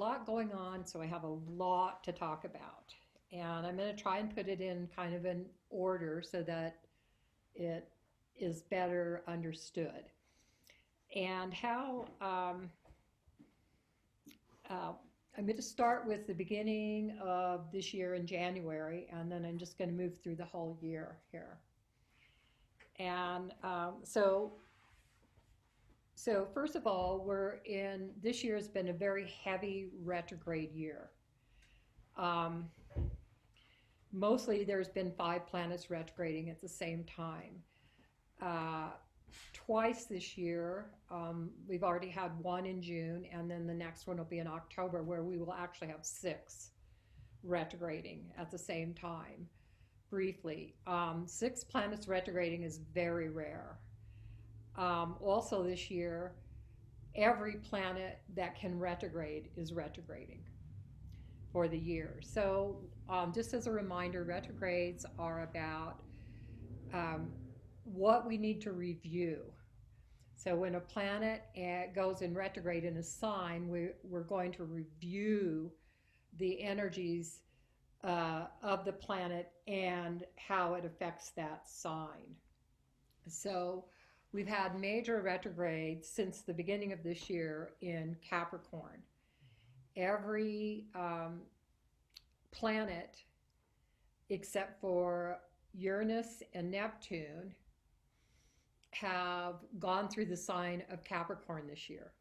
lot going on, so I have a lot to talk about. And I'm going to try and put it in kind of an order so that it is better understood. And how uh, I'm going to start with the beginning of this year in January, and then I'm just going to move through the whole year here. And so first of all, this year has been a very heavy retrograde year. Um, Mostly there's been 5 planets retrograding at the same time. Uh, Twice this year, we've already had one in June, and then the next one will be in October, where we will actually have 6 retrograding at the same time. Briefly, 6 planets retrograding is very rare. Also, this year, every planet that can retrograde is retrograding for the year. So, just as a reminder, retrogrades are about um, what we need to review. So, when a planet goes in retrograde in a sign, we're going to review the energies of the planet and how it affects that sign. So, we've had major retrogrades since the beginning of this year in Capricorn. Every planet except for Uranus and Neptune have gone through the sign of Capricorn this year.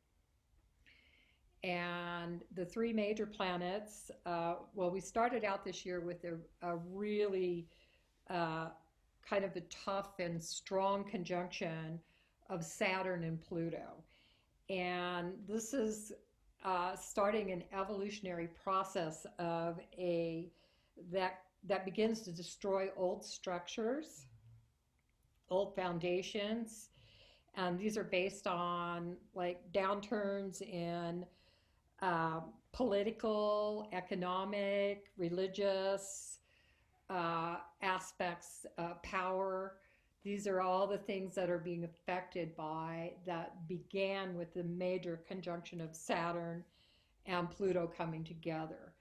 And the 3 major planets, well, we started out this year with a really uh, kind of a tough and strong conjunction of Saturn and Pluto. And this is starting an evolutionary process of that begins to destroy old structures, old foundations, and these are based on like downturns in uh, political, economic, religious aspects, power. These are all the things that are being affected by that began with the major conjunction of Saturn and Pluto coming together.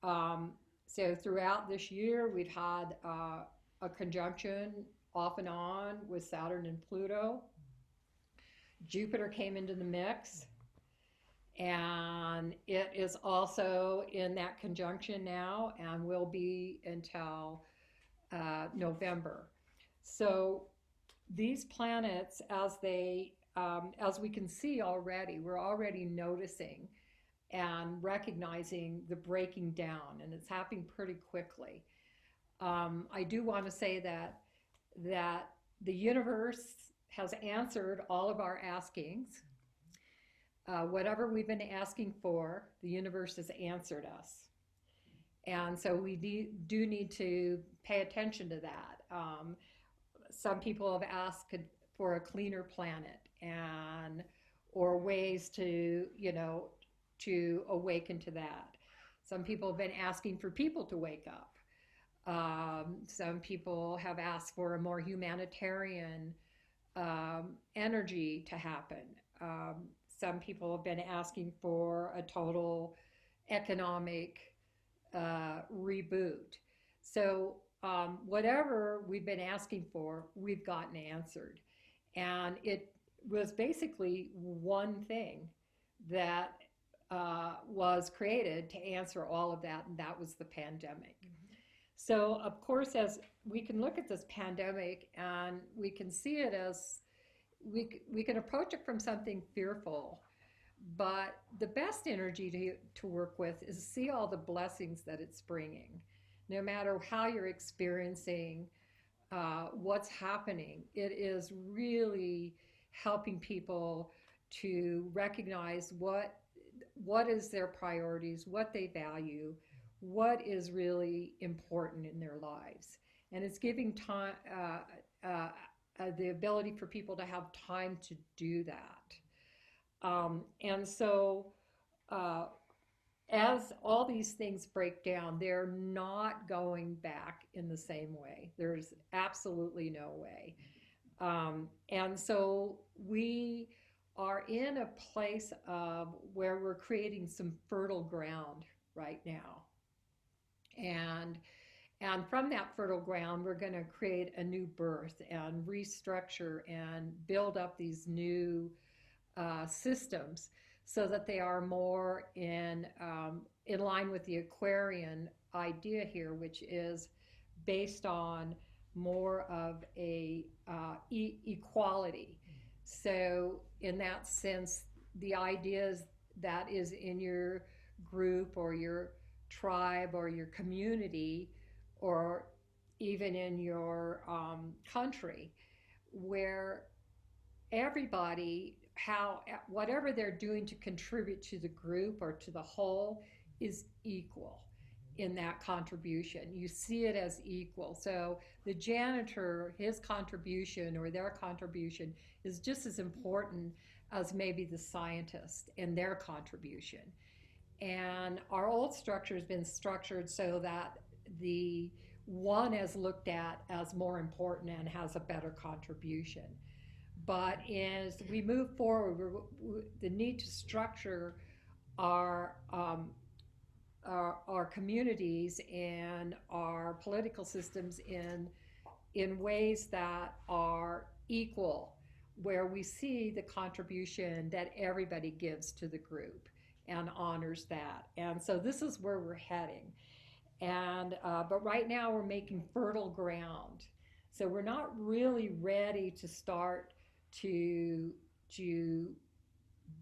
Um, so throughout this year, we've had a conjunction off and on with Saturn and Pluto. Jupiter came into the mix, and it is also in that conjunction now and will be until November. So these planets, as we can see already, we're already noticing and recognizing the breaking down, and it's happening pretty quickly. I do want to say that the universe has answered all of our askings. Whatever we've been asking for, the universe has answered us. And so we do need to pay attention to that. Some people have asked for a cleaner planet or ways to awaken to that. Some people have been asking for people to wake up. Some people have asked for a more humanitarian energy to happen. Some people have been asking for a total economic reboot. So whatever we've been asking for, we've gotten answered. And it was basically one thing that was created to answer all of that, and that was the pandemic. Mm-hmm. So, of course, as we can look at this pandemic and we can see it as we can approach it from something fearful, but the best energy to work with is to see all the blessings that it's bringing. No matter how you're experiencing what's happening, it is really helping people to recognize what is their priorities, what they value, what is really important in their lives. And it's giving time, the ability for people to have time to do that. And so as all these things break down, they're not going back in the same way. There's absolutely no way. And so we are in a place of where we're creating some fertile ground right now. And and from that fertile ground, we're going to create a new birth and restructure and build up these new systems so that they are more in line with the Aquarian idea here, which is based on more of a equality. So, in that sense, the ideas that is in your group or your tribe or your community or even in your country, where everybody, how whatever they're doing to contribute to the group or to the whole is equal in that contribution. You see it as equal. So the janitor, his contribution or their contribution is just as important as maybe the scientist and their contribution. And our old structure has been structured so that the one is looked at as more important and has a better contribution. But as we move forward, the need to structure our, our communities and our political systems in ways that are equal, where we see the contribution that everybody gives to the group and honors that. And so this is where we're heading. And but right now we're making fertile ground. So we're not really ready to start to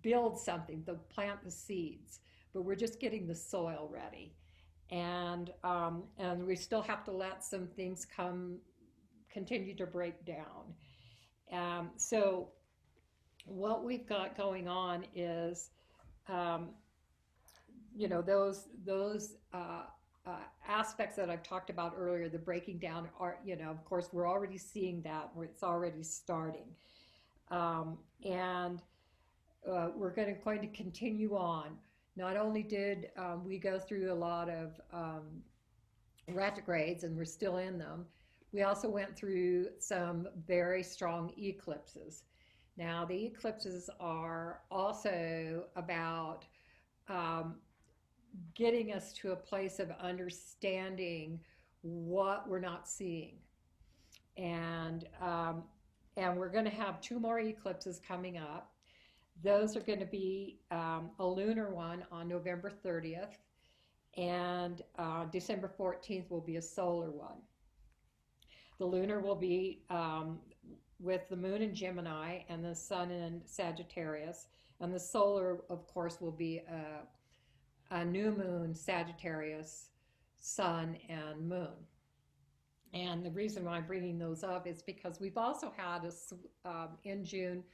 build something, to plant the seeds, but we're just getting the soil ready. And we still have to let some things continue to break down. So what we've got going on is, those aspects that I've talked about earlier, the breaking down are, of course, we're already seeing that, where it's already starting. And we're going to continue on. Not only did we go through a lot of retrogrades, and we're still in them, we also went through some very strong eclipses. Now, the eclipses are also about getting us to a place of understanding what we're not seeing. And we're going to have two more eclipses coming up. Those are going to be a lunar one on November 30th, and December 14th will be a solar one. The lunar will be with the moon in Gemini and the sun in Sagittarius, and the solar, of course, will be a new moon, Sagittarius, sun, and moon. And the reason why I'm bringing those up is because we've also had, in June,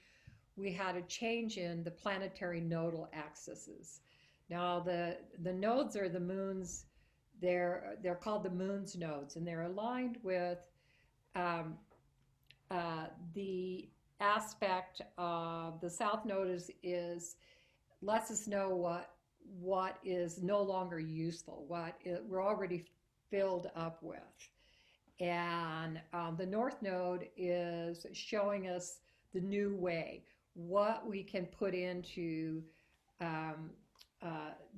we had a change in the planetary nodal axes. Now, the nodes are the moons. They're called the moon's nodes, and they're aligned with the aspect of the south node is lets us know what is no longer useful, we're already filled up with. And the north node is showing us the new way, what we can put into,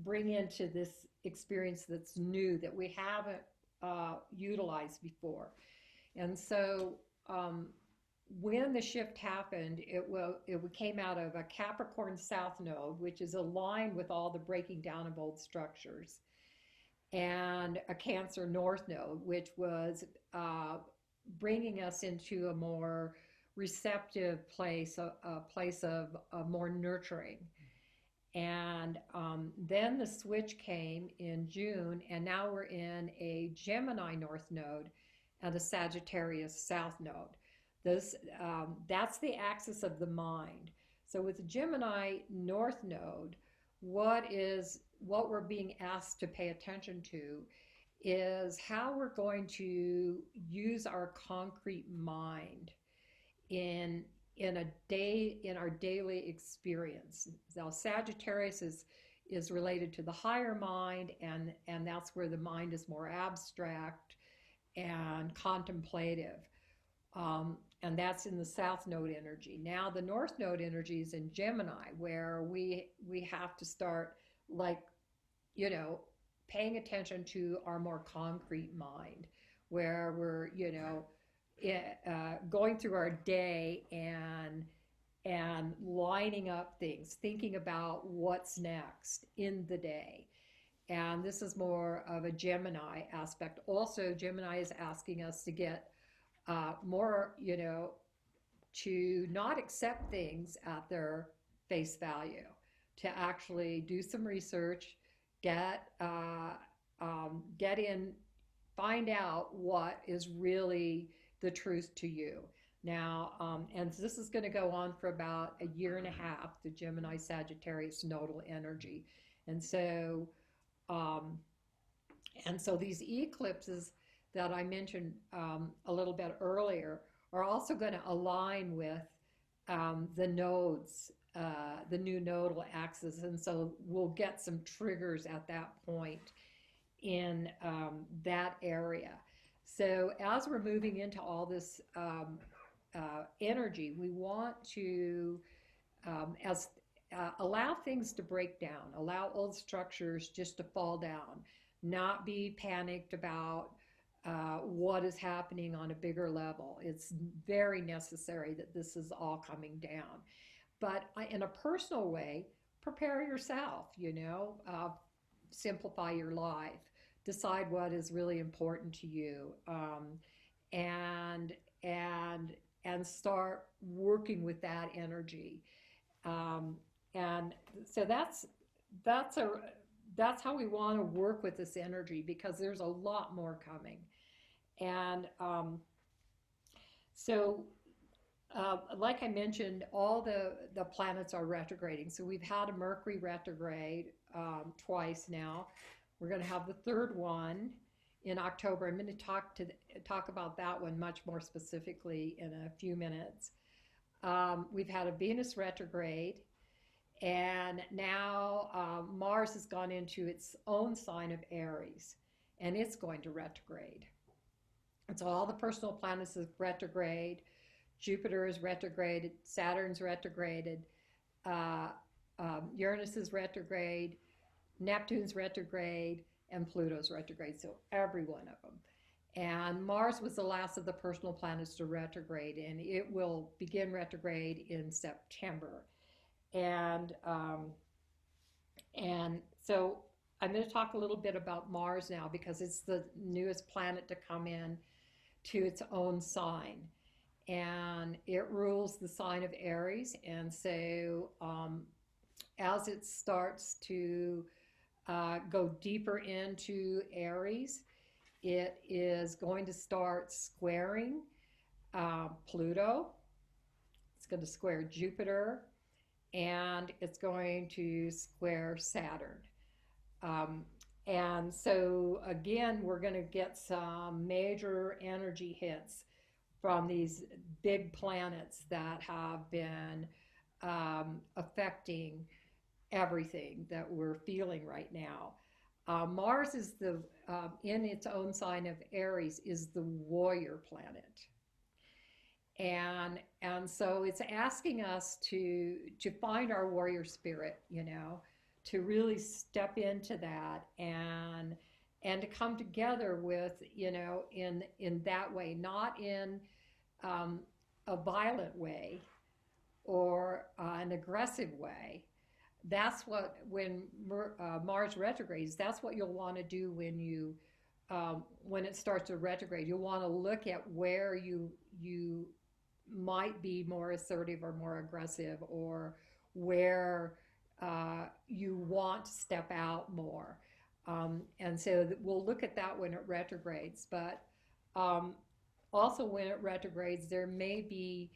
bring into this experience that's new, that we haven't utilized before. And so when the shift happened, it came out of a Capricorn South Node, which is aligned with all the breaking down of old structures, and a Cancer North Node, which was bringing us into a more receptive place, a place of more nurturing. And then the switch came in June, and now we're in a Gemini North Node and a Sagittarius South Node. That's the axis of the mind. So with the Gemini North Node, what we're being asked to pay attention to is how we're going to use our concrete mind in our daily experience. Now, Sagittarius is related to the higher mind, and that's where the mind is more abstract and contemplative. and that's in the south node energy. Now the north node energy is in Gemini, where we have to start, like, you know, paying attention to our more concrete mind, where we're, going through our day and lining up things, thinking about what's next in the day. And this is more of a Gemini aspect. Also, Gemini is asking us to get more, to not accept things at their face value, to actually do some research, get get in, find out what is really the truth to you. Now, and this is going to go on for about a year and a half, the Gemini Sagittarius nodal energy. And so, um, and so these eclipses that I mentioned a little bit earlier are also going to align with the nodes, the new nodal axis. And so we'll get some triggers at that point in that area. So as we're moving into all this energy, we want to as allow things to break down, allow old structures just to fall down, not be panicked about what is happening on a bigger level. It's very necessary that this is all coming down. But in a personal way, prepare yourself, simplify your life, decide what is really important to you, and and and start working with that energy. And so that's a that's how we want to work with this energy, because there's a lot more coming. And so like I mentioned, all the planets are retrograding. So we've had a Mercury retrograde twice now. We're going to have the third one in October. I'm going to talk about that one much more specifically in a few minutes. We've had a Venus retrograde, and now Mars has gone into its own sign of Aries, and it's going to retrograde. And so all the personal planets is retrograde. Jupiter is retrograded, Saturn's retrograded, Uranus is retrograde, Neptune's retrograde, and Pluto's retrograde. So every one of them. And Mars was the last of the personal planets to retrograde, and it will begin retrograde in September. And so I'm going to talk a little bit about Mars now, because it's the newest planet to come in to its own sign. And it rules the sign of Aries. And so as it starts to go deeper into Aries, it is going to start squaring Pluto. It's going to square Jupiter, and it's going to square Saturn. And so again, we're going to get some major energy hits from these big planets that have been affecting everything that we're feeling right now. Mars is in its own sign of Aries, is the warrior planet. And so it's asking us to find our warrior spirit, to really step into that and to come together with, in that way, not in a violent way or an aggressive way. That's what, when Mars retrogrades, that's what you'll want to do when it starts to retrograde. You'll want to look at where you might be more assertive or more aggressive, or where you want to step out more. And so we'll look at that when it retrogrades. But also when it retrogrades, there may be,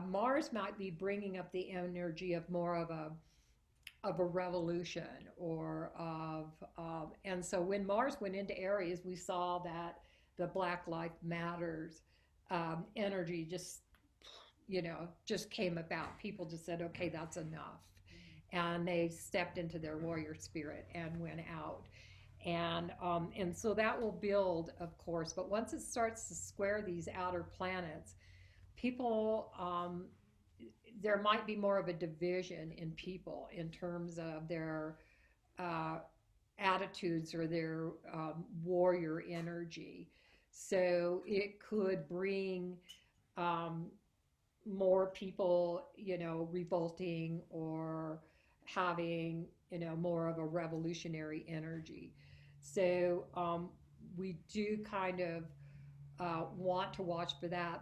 Mars might be bringing up the energy of more of a revolution, or and so when Mars went into Aries, we saw that the Black Lives Matters energy just came about. People just said, okay, that's enough. And they stepped into their warrior spirit and went out. And so that will build, of course, but once it starts to square these outer planets, people, there might be more of a division in people in terms of their uh, attitudes or their warrior energy. So it could bring um, more people, revolting or having, more of a revolutionary energy. So we do kind of want to watch for that,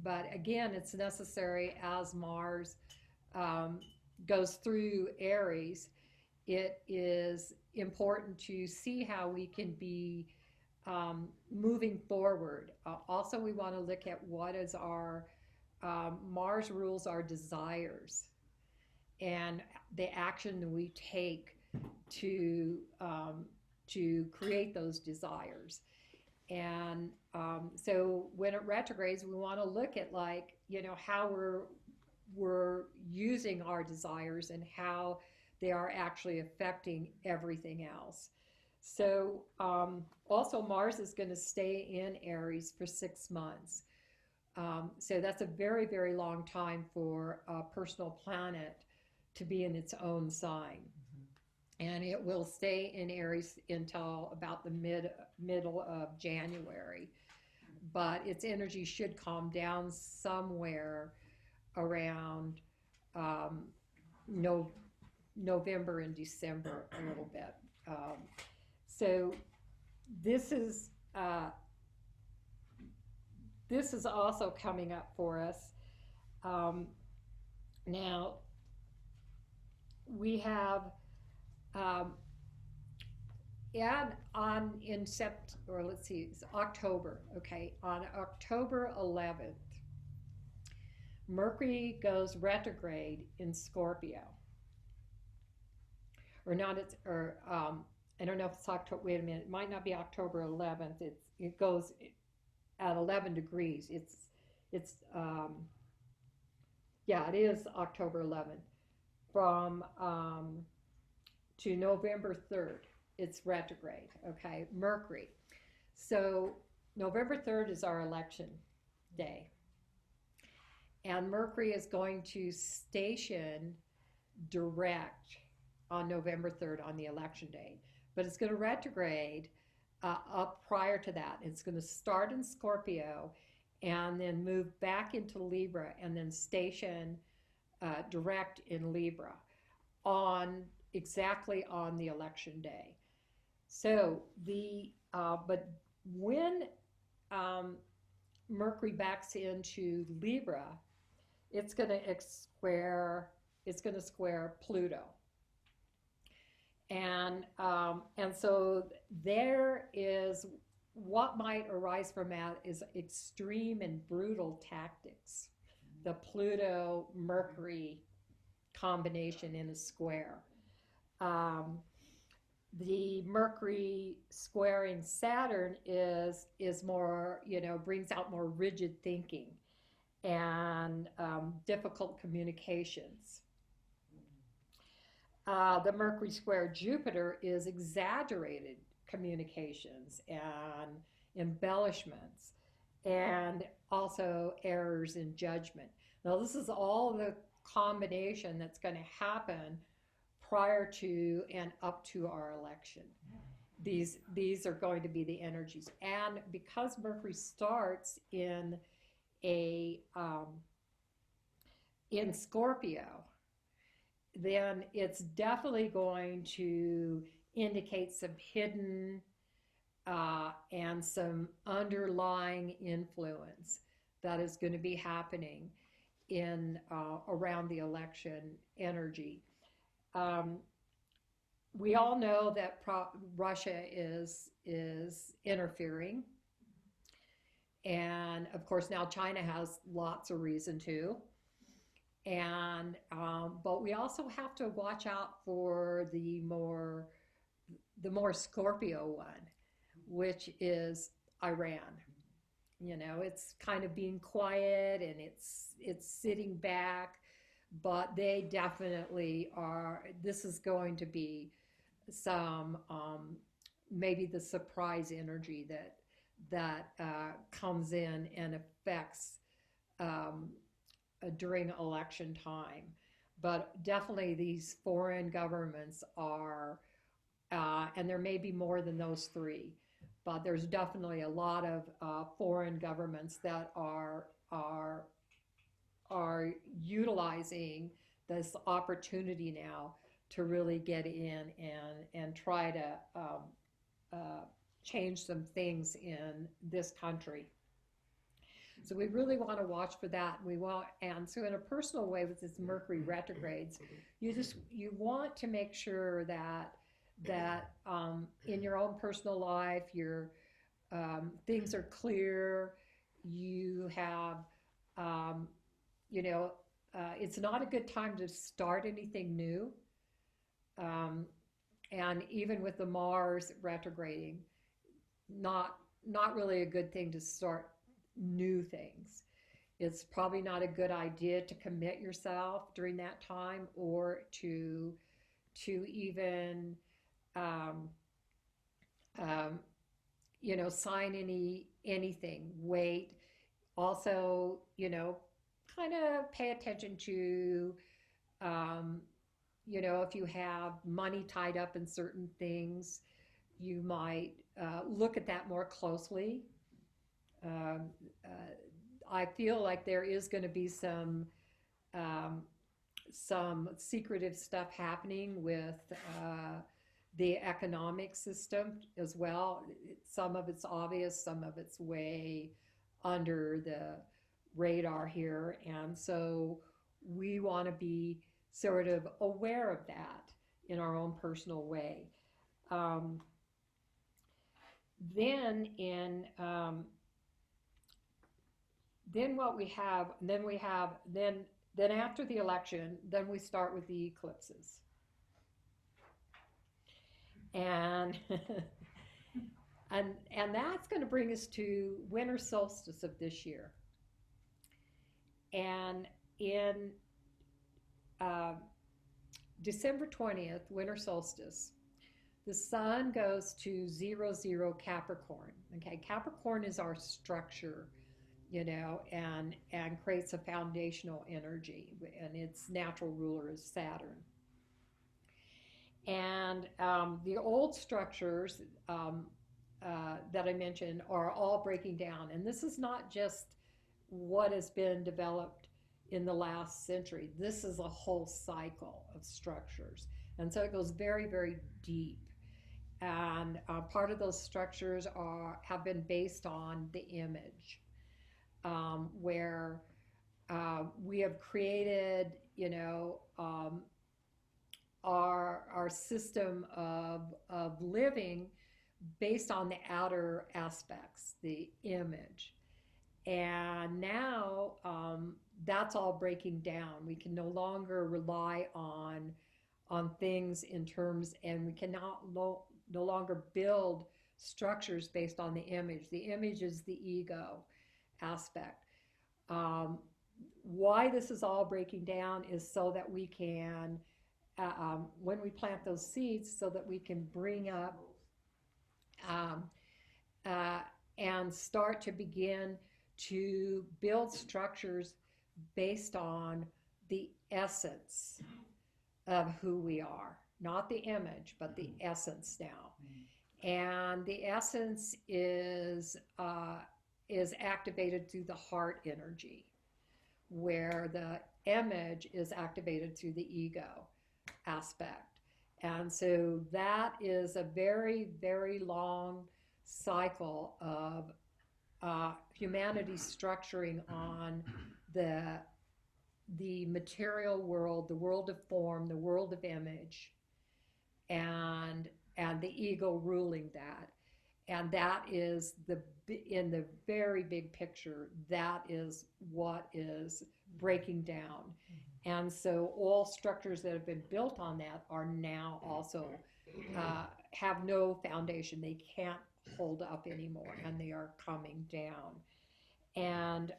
but again, it's necessary as Mars um, goes through Aries. It is important to see how we can be moving forward. Also, we want to look at what is our Mars rules our desires and the action that we take to to create those desires. And so when it retrogrades, we want to look at, like, how we're using our desires and how they are actually affecting everything else. So also Mars is going to stay in Aries for 6 months. So that's a very, very long time for a personal planet to be in its own sign. And it will stay in Aries until about the middle of January. But its energy should calm down somewhere around um, no, November and December a little bit. So this is uh, this is also coming up for us. Um, Now we have um, and on in Sept or let's see, it's October. Okay, on October 11th, Mercury goes retrograde in Scorpio, or not. It's or I don't know if it's October. Wait a minute, it might not be October 11th. It goes at 11 degrees. It's yeah, it is October 11th from to November 3rd. It's retrograde. Okay, Mercury. So November 3rd is our election day, and Mercury is going to station direct on November 3rd on the election day, but it's going to retrograde up prior to that. It's going to start in Scorpio and then move back into Libra and then station direct in Libra on exactly on the election day. So but when um, Mercury backs into Libra, it's going to square Pluto, and so there is what might arise from that is extreme and brutal tactics. The Pluto Mercury combination in a square. Um, the Mercury squaring Saturn is more, brings out more rigid thinking and difficult communications. The Mercury square Jupiter is exaggerated communications and embellishments and also errors in judgment. Now, this is all the combination that's going to happen prior to and up to our election. These are going to be the energies, and because Mercury starts a in Scorpio, then it's definitely going to indicate some hidden and some underlying influence that is going to be happening in around the election energy. Um, we all know that Russia is interfering, and of course now China has lots of reason to. And but we also have to watch out for the more Scorpio one, which is Iran. It's kind of being quiet and it's sitting back, but they definitely are. This is going to be some maybe the surprise energy that comes in and affects um, during election time. But definitely these foreign governments are, and there may be more than those three, but there's definitely a lot of foreign governments that are utilizing this opportunity now to really get in and try to uh, change some things in this country. So we really want to watch for that. We want, and so in a personal way, with this Mercury retrogrades, you want to make sure that in your own personal life, your things are clear. You have, um, it's not a good time to start anything new. Um, and even with the Mars retrograding, not not really a good thing to start new things. It's probably not a good idea to commit yourself during that time or to even um, um, sign anything. Wait. Also, kind of pay attention to um, if you have money tied up in certain things, you might look at that more closely. Um, I feel like there is going to be um, some secretive stuff happening with the economic system as well. Some of it's obvious, some of it's way under the radar here, and so we want to be sort of aware of that in our own personal way. Um, then in then what we have then we have then after the election, then we start with the eclipses, and and that's going to bring us to winter solstice of this year. And in uh, December 20th, winter solstice, the sun goes to 00 Capricorn. Okay, Capricorn is our structure, and creates a foundational energy, and its natural ruler is Saturn. And the old structures that I mentioned are all breaking down, and this is not just what has been developed in the last century. This is a whole cycle of structures, and so it goes very, very deep. And part of those structures have been based on the image, where we have created, our system of living based on the outer aspects, the image. And now that's all breaking down. We can no longer rely on things in terms, and we cannot no longer build structures based on the image. The image is the ego aspect. Why this is all breaking down is so that we can, when we plant those seeds, so that we can bring up um, uh, and start to begin to build structures based on the essence of who we are, not the image, but the essence now. And the essence is activated through the heart energy, where the image is activated through the ego aspect. And so that is a very, very long cycle of humanity structuring on the material world, the world of form, the world of image, and the ego ruling that. And that is in the very big picture, that is what is breaking down. And so all structures that have been built on that are now also have no foundation. They can't hold up anymore, and they are coming down. And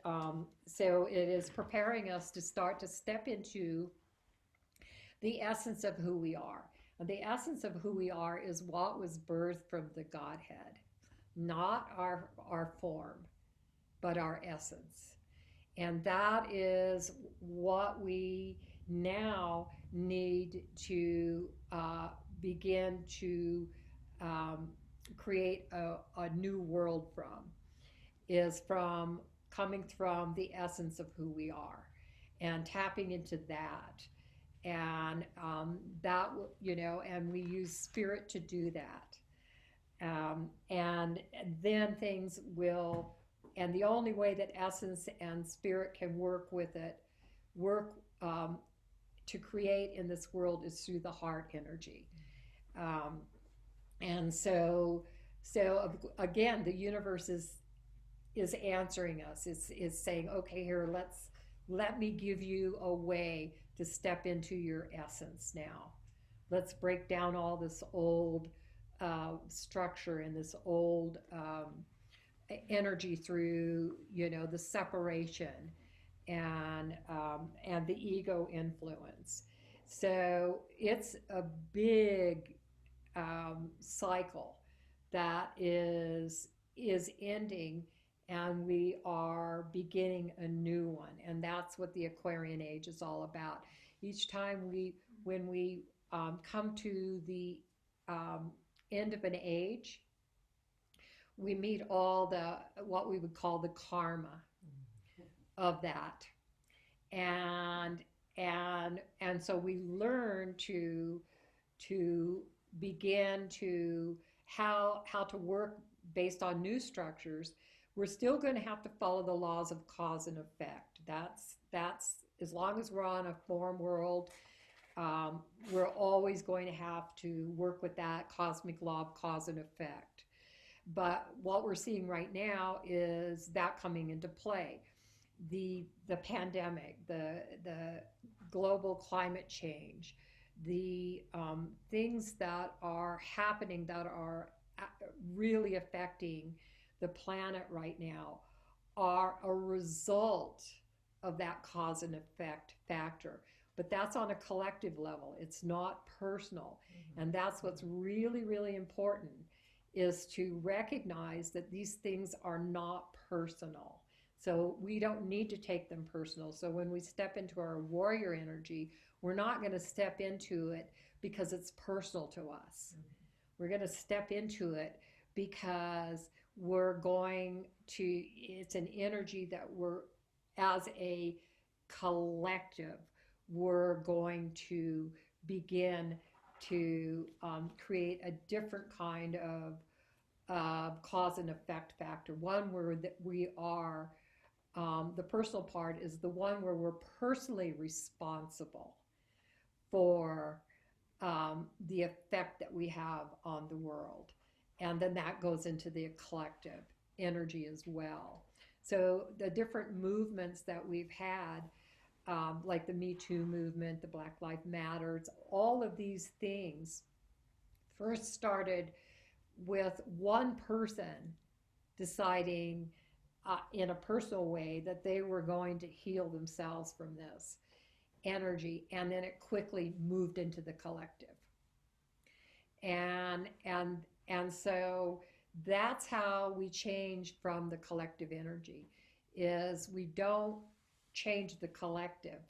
so it is preparing us to start to step into the essence of who we are. And the essence of who we are is what was birthed from the Godhead, not our form, but our essence. And that is what we now need to begin to um, create a new world from, is from coming from the essence of who we are and tapping into that. And that, and we use spirit to do that. And then things will, and the only way that essence and spirit can work with it, work to create in this world, is through the heart energy. Um, and so again, the universe is answering us. Is saying, okay, here, let me give you a way to step into your essence now. Let's break down all this old structure and this old energy through, the separation and the ego influence. So it's a big cycle that is ending, and we are beginning a new one, and that's what the Aquarian age is all about. Each time when we come to the um, end of an age, we meet all the what we would call the karma of that, and and so we learn to begin to how to work based on new structures. We're still going to have to follow the laws of cause and effect. That's as long as we're on a form world, we're always going to have to work with that cosmic law of cause and effect. But what we're seeing right now is that coming into play. The pandemic, the global climate change, the things that are happening that are really affecting the planet right now are a result of that cause and effect factor. But that's on a collective level. It's not personal. Mm-hmm. And that's what's really, really important, is to recognize that these things are not personal. So we don't need to take them personal. So when we step into our warrior energy, we're not going to step into it because it's personal to us. Mm-hmm. We're going to step into it because it's an energy that we're, as a collective, we're going to begin to create a different kind of cause and effect factor. One where that we are, the personal part is the one where we're personally responsible for the effect that we have on the world. And then that goes into the collective energy as well. So the different movements that we've had, like the Me Too movement, the Black Lives Matters, all of these things first started with one person deciding in a personal way that they were going to heal themselves from this energy, and then it quickly moved into the collective. And so that's how we change from the collective energy, is we don't change the collective.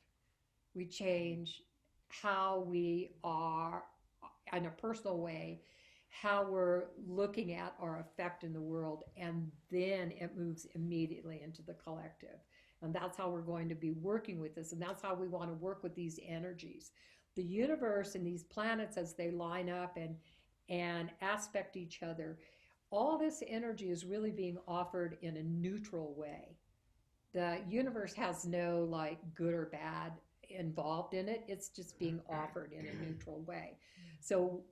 We change how we are, in a personal way, how we're looking at our effect in the world, and then it moves immediately into the collective. And that's how we're going to be working with this, and that's how we want to work with these energies. The universe and these planets, as they line up and aspect each other, all this energy is really being offered in a neutral way. The universe has no like good or bad involved in it. It's just being offered in a neutral way. So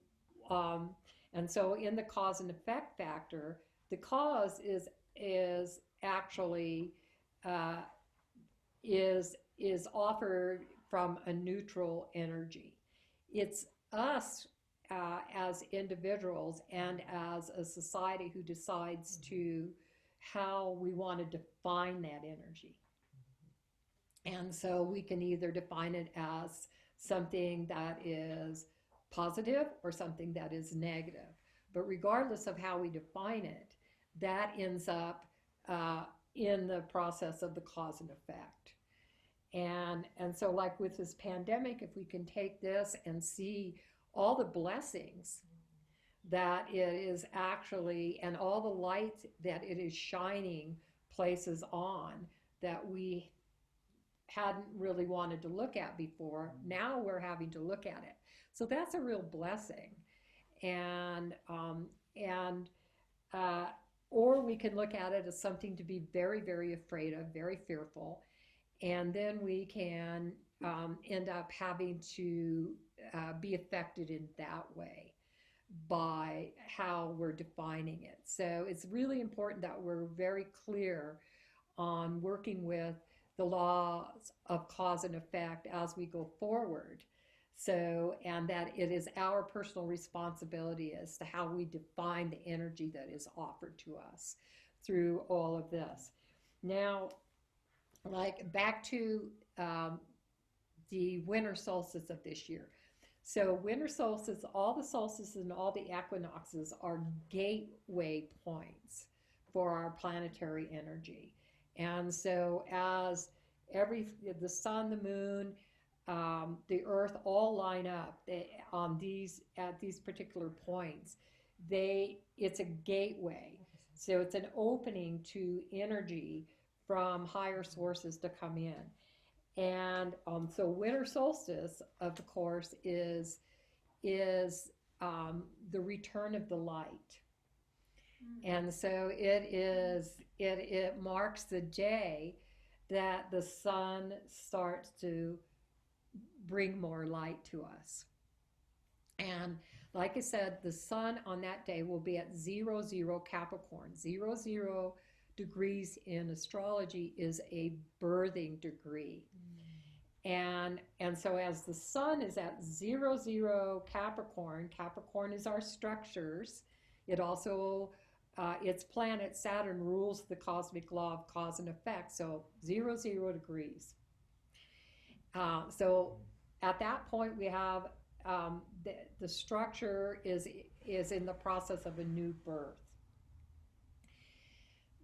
and so in the cause and effect factor, the cause is actually is offered from a neutral energy. It's us as individuals and as a society who decides to how we want to define that energy. And so we can either define it as something that is positive or something that is negative. But regardless of how we define it, that ends up in the process of the cause and effect. And so like with this pandemic, if we can take this and see all the blessings that it is actually, and all the light that it is shining places on that we hadn't really wanted to look at before, now we're having to look at it. So that's a real blessing. And and or we can look at it as something to be very, very afraid of, very fearful, and then we can end up having to be affected in that way by how we're defining it. So it's really important that we're very clear on working with the laws of cause and effect as we go forward. So, and that it is our personal responsibility as to how we define the energy that is offered to us through all of this. Now, like back to the winter solstice of this year. So winter solstice, all the solstices and all the equinoxes are gateway points for our planetary energy. And so as the sun, the moon, the earth all line up on at these particular points, it's a gateway. So it's an opening to energy from higher sources to come in. And so winter solstice, of course, is the return of the light. And so it marks the day that the sun starts to bring more light to us. And like I said, the sun on that day will be at 00 Capricorn. 00 degrees in astrology is a birthing degree. And so as the sun is at 00 Capricorn, Capricorn is our structures. It also, its planet Saturn rules the cosmic law of cause and effect. So 00 degrees. So at that point we have the structure is in the process of a new birth.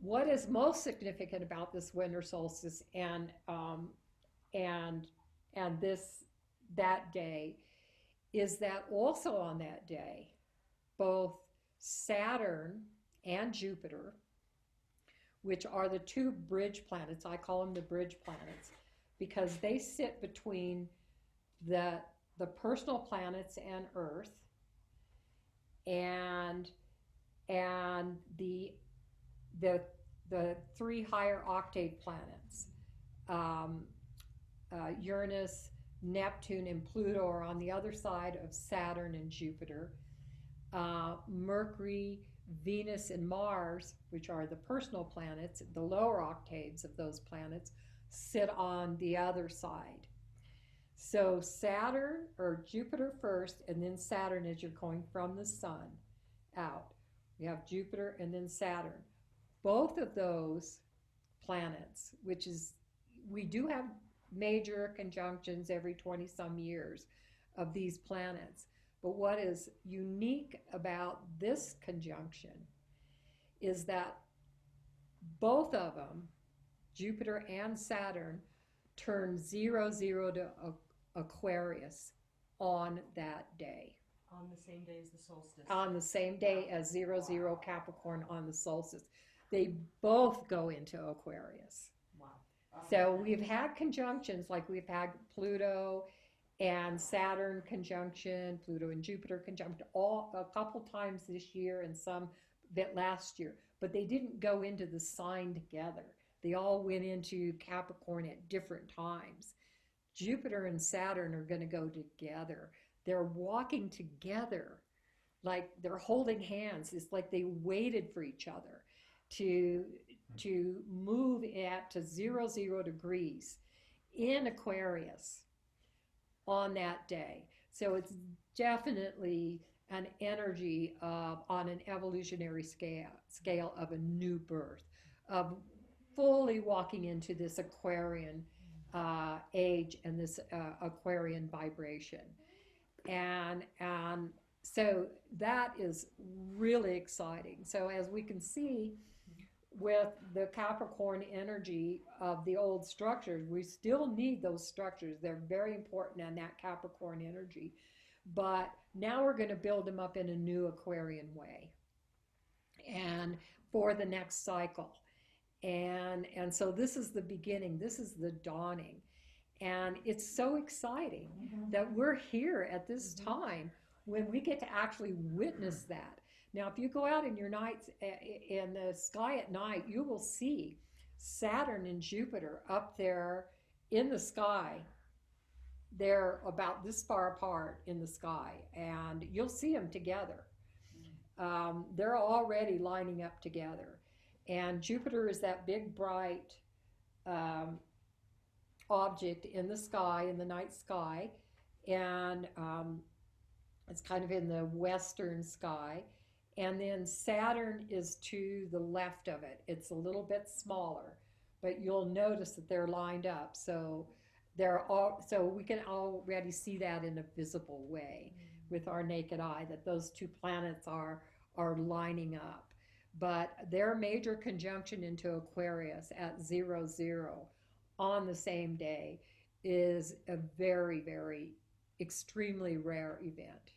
What is most significant about this winter solstice and that day is that also on that day, both Saturn and Jupiter, which are the two bridge planets, I call them the bridge planets, because they sit between the personal planets and Earth and the three higher octave planets. Uranus, Neptune, and Pluto are on the other side of Saturn and Jupiter. Mercury, Venus, and Mars, which are the personal planets, the lower octaves of those planets, sit on the other side. So Saturn, or Jupiter first, and then Saturn as you're going from the sun out. You have Jupiter and then Saturn. Both of those planets, we do have major conjunctions every 20-some years of these planets. But what is unique about this conjunction is that both of them, Jupiter and Saturn, turn 00 to Aquarius on that day. On the same day as the solstice. On the same day as 00 Capricorn on the solstice. They both go into Aquarius. Wow. So we've had conjunctions, like we've had Pluto and Saturn conjunction, Pluto and Jupiter conjunction, a couple times this year and some bit last year, but they didn't go into the sign together. They all went into Capricorn at different times. Jupiter and Saturn are going to go together. They're walking together, like they're holding hands. It's like they waited for each other to move to 00 degrees in Aquarius on that day. So it's definitely an energy on an evolutionary scale of a new birth, of fully walking into this Aquarian age and this Aquarian vibration. And so that is really exciting. So as we can see, with the Capricorn energy of the old structures, we still need those structures. They're very important in that Capricorn energy. But now we're going to build them up in a new Aquarian way and for the next cycle. And so this is the beginning. This is the dawning. And it's so exciting that we're here at this time when we get to actually witness that. Now, if you go out in your nights in the sky at night, you will see Saturn and Jupiter up there in the sky. They're about this far apart in the sky, and you'll see them together. They're already lining up together. And Jupiter is that big, bright object in the sky, in the night sky, and it's kind of in the western sky. And then Saturn is to the left of it. It's a little bit smaller, but you'll notice that they're lined up. So so we can already see that in a visible way with our naked eye, that those two planets are lining up. But their major conjunction into Aquarius at 0, on the same day is a very, very extremely rare event.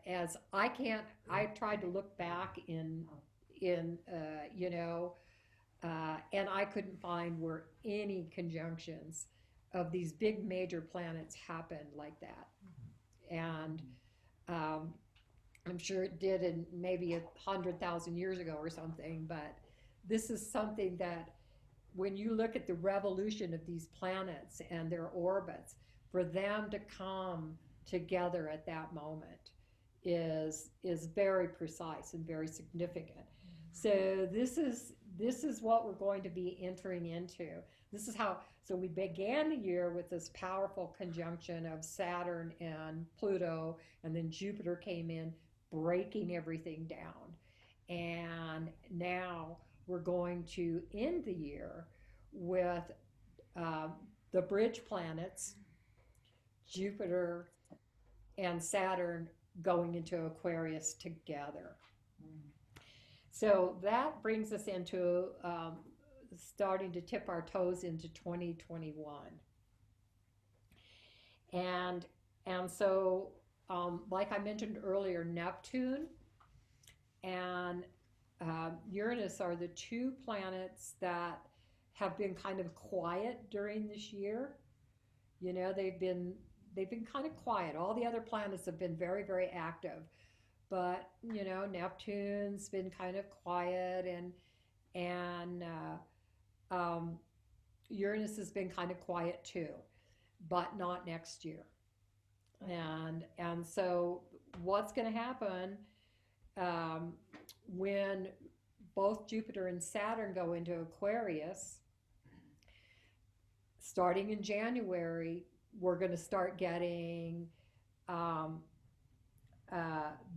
As I tried to look back in and I couldn't find where any conjunctions of these big major planets happened like that. And I'm sure it did in maybe 100,000 years ago or something, but this is something that when you look at the revolution of these planets and their orbits, for them to come together at that moment is very precise and very significant. So this is what we're going to be entering into. This is how, so we began the year with this powerful conjunction of Saturn and Pluto, and then Jupiter came in, breaking everything down. And now we're going to end the year with the bridge planets, Jupiter and Saturn, going into Aquarius together. So that brings us into starting to tip our toes into 2021. And so, like I mentioned earlier, Neptune and Uranus are the two planets that have been kind of quiet during this year. You know, they've been kind of quiet. All the other planets have been very, very active. But, you know, Neptune's been kind of quiet, and Uranus has been kind of quiet too, but not next year. And so what's going to happen when both Jupiter and Saturn go into Aquarius, starting in January, we're going to start getting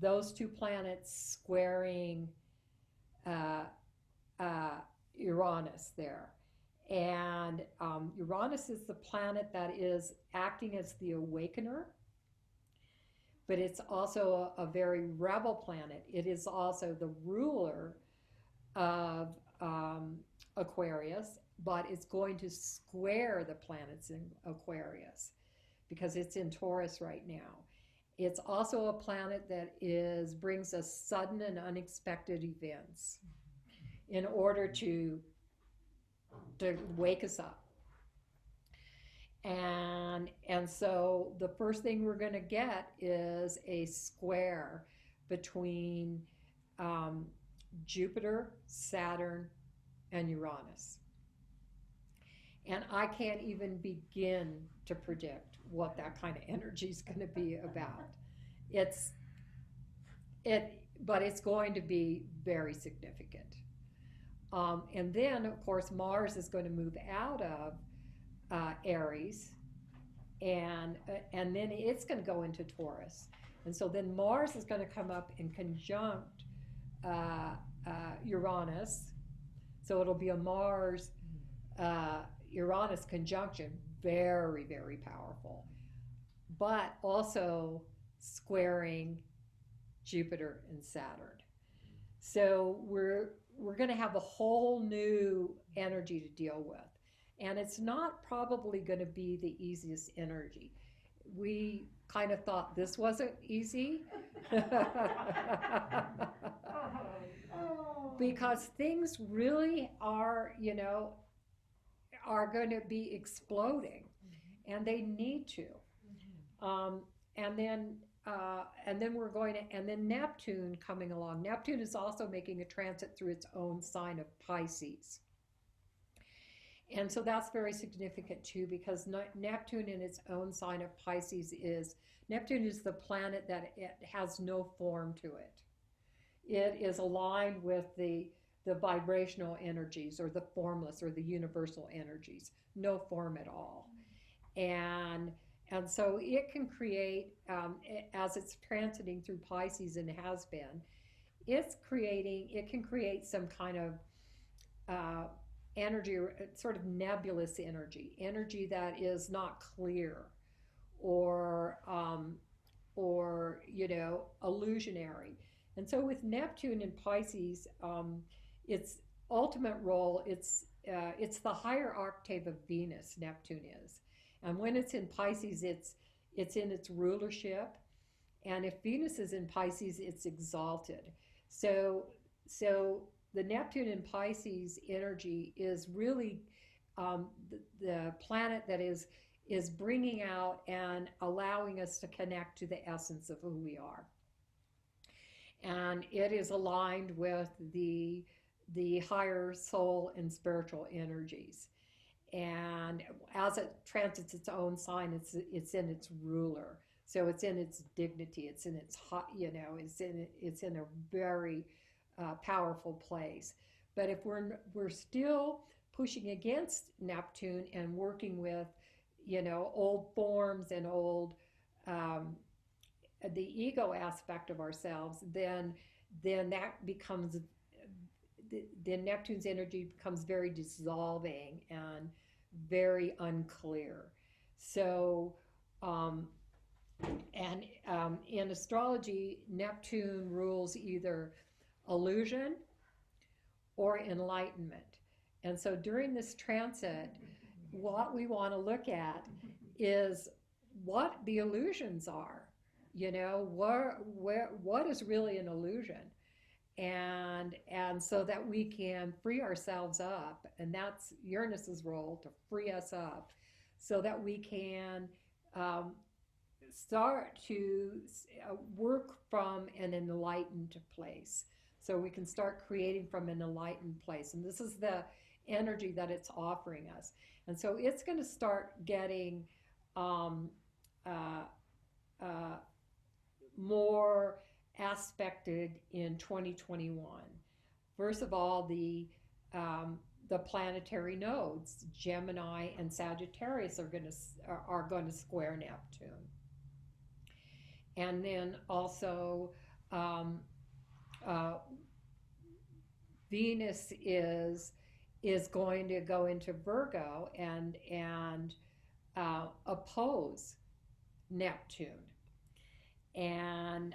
those two planets squaring Uranus there. And Uranus is the planet that is acting as the awakener, but it's also a very rebel planet. It is also the ruler of Aquarius, but it's going to square the planets in Aquarius because it's in Taurus right now. It's also a planet that brings us sudden and unexpected events in order to wake us up. And so the first thing we're going to get is a square between Jupiter, Saturn, and Uranus. And I can't even begin to predict what that kind of energy is going to be about. But it's going to be very significant. And then, of course, Mars is going to move out of Aries, and then it's going to go into Taurus. And so then Mars is going to come up and conjunct Uranus. So it'll be a Mars Uranus conjunction, very, very powerful, but also squaring Jupiter and Saturn. So we're going to have a whole new energy to deal with. And it's not probably going to be the easiest energy. We kind of thought this wasn't easy because things really are, are going to be exploding, and they need to. Um, and then we're going to, and then Neptune coming along. Neptune is also making a transit through its own sign of Pisces. And so that's very significant too, because Neptune in its own sign of Pisces Neptune is the planet that it has no form to it. It is aligned with the vibrational energies, or the formless, or the universal energies, no form at all. And so it can create, as it's transiting through Pisces, and has been, it can create some kind of energy, or sort of nebulous energy that is not clear, or illusionary. And so with Neptune in Pisces, its ultimate role, it's the higher octave of Venus. Neptune is, and when it's in Pisces, it's in its rulership, and if Venus is in Pisces, it's exalted. So the Neptune in Pisces energy is really the planet that is bringing out and allowing us to connect to the essence of who we are. And it is aligned with the higher soul and spiritual energies. And as it transits its own sign, it's in its ruler. So it's in its dignity. It's in its it's in a very powerful place. But if we're still pushing against Neptune and working with old forms and old the ego aspect of ourselves, then that becomes, then Neptune's energy becomes very dissolving and very unclear. So in astrology, Neptune rules either illusion or enlightenment. And so during this transit, what we want to look at is what the illusions are. What is really an illusion, and so that we can free ourselves up, and that's Uranus's role, to free us up, so that we can start to work from an enlightened place. So we can start creating from an enlightened place, and this is the energy that it's offering us. And so it's going to start getting more aspected in 2021. First of all, the planetary nodes, Gemini and Sagittarius, are going to square Neptune, and then also Venus is going to go into Virgo and oppose Neptune. And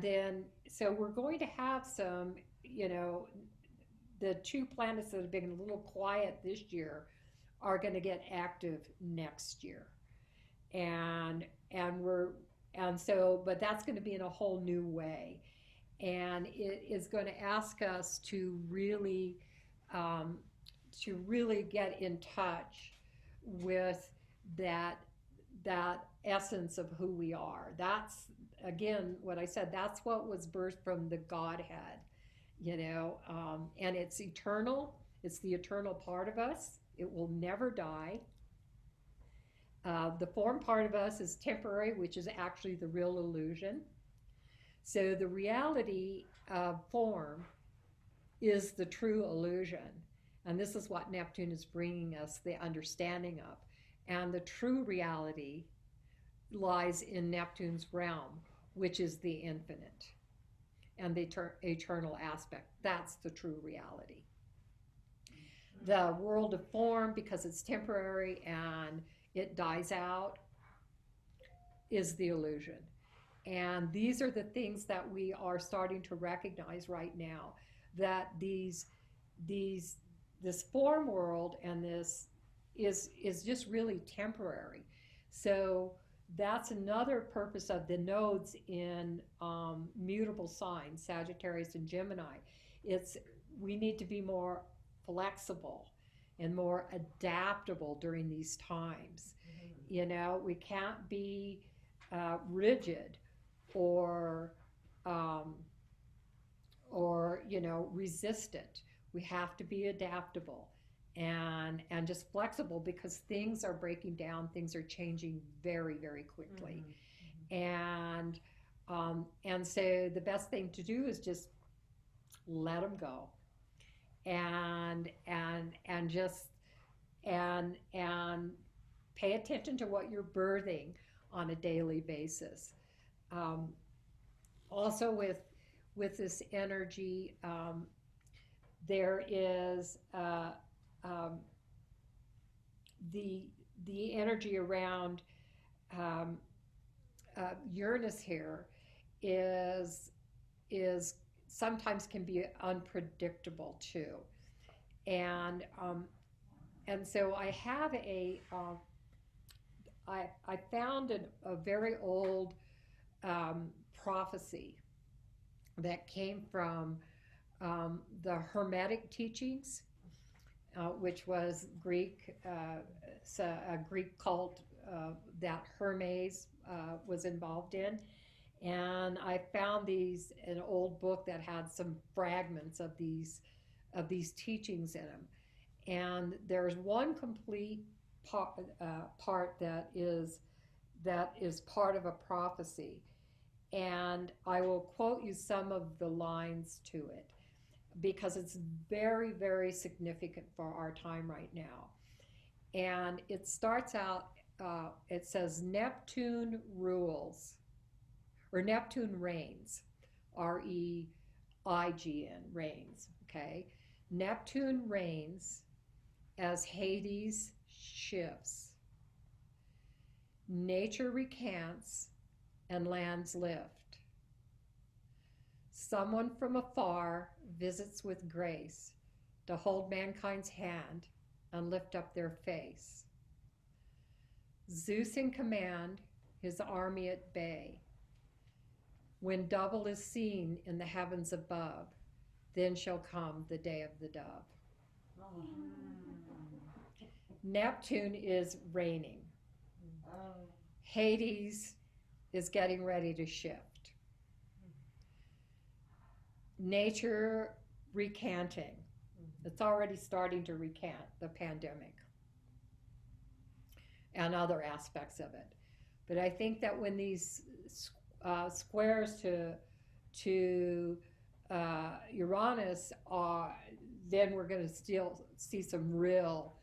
then, so we're going to have some, the two planets that have been a little quiet this year are going to get active next year. But that's going to be in a whole new way. And it is going to ask us to really get in touch with that essence of who we are. That's, again, what I said, that's what was birthed from the Godhead, and it's eternal. It's the eternal part of us. It will never die. The form part of us is temporary, which is actually the real illusion. So the reality of form is the true illusion. And this is what Neptune is bringing us the understanding of. And the true reality lies in Neptune's realm, which is the infinite and the eternal aspect. That's the true reality. The world of form, because it's temporary and it dies out, is the illusion. And these are the things that we are starting to recognize right now, that these this form world and this is just really temporary. So that's another purpose of the nodes in mutable signs, Sagittarius and Gemini. It's we need to be more flexible and more adaptable during these times. You know, we can't be rigid or um, resistant. We have to be adaptable and just flexible, because things are breaking down, things are changing very, very quickly. And so the best thing to do is just let them go, and just and pay attention to what you're birthing on a daily basis. Um, Also, with this energy, there is um, the energy around um, Uranus here is is sometimes can be unpredictable too, and so I have I found a very old prophecy that came from the Hermetic teachings, which was Greek, a Greek cult that Hermes was involved in. And I found an old book that had some fragments of these teachings in them. And there's one complete part that is part of a prophecy, and I will quote you some of the lines to it because it's very, very significant for our time right now. And it starts out, it says, Neptune rules, or Neptune reigns, Reign, reigns, okay? Neptune reigns as Hades shifts. Nature recants and lands lift. Someone from afar visits with grace to hold mankind's hand and lift up their face. Zeus in command, his army at bay. When double is seen in the heavens above, then shall come the day of the dove. Oh. Neptune is reigning. Oh. Hades is getting ready to shift. Nature recanting. It's already starting to recant the pandemic and other aspects of it. But I think that when these squares to Uranus are, then we're going to still see some real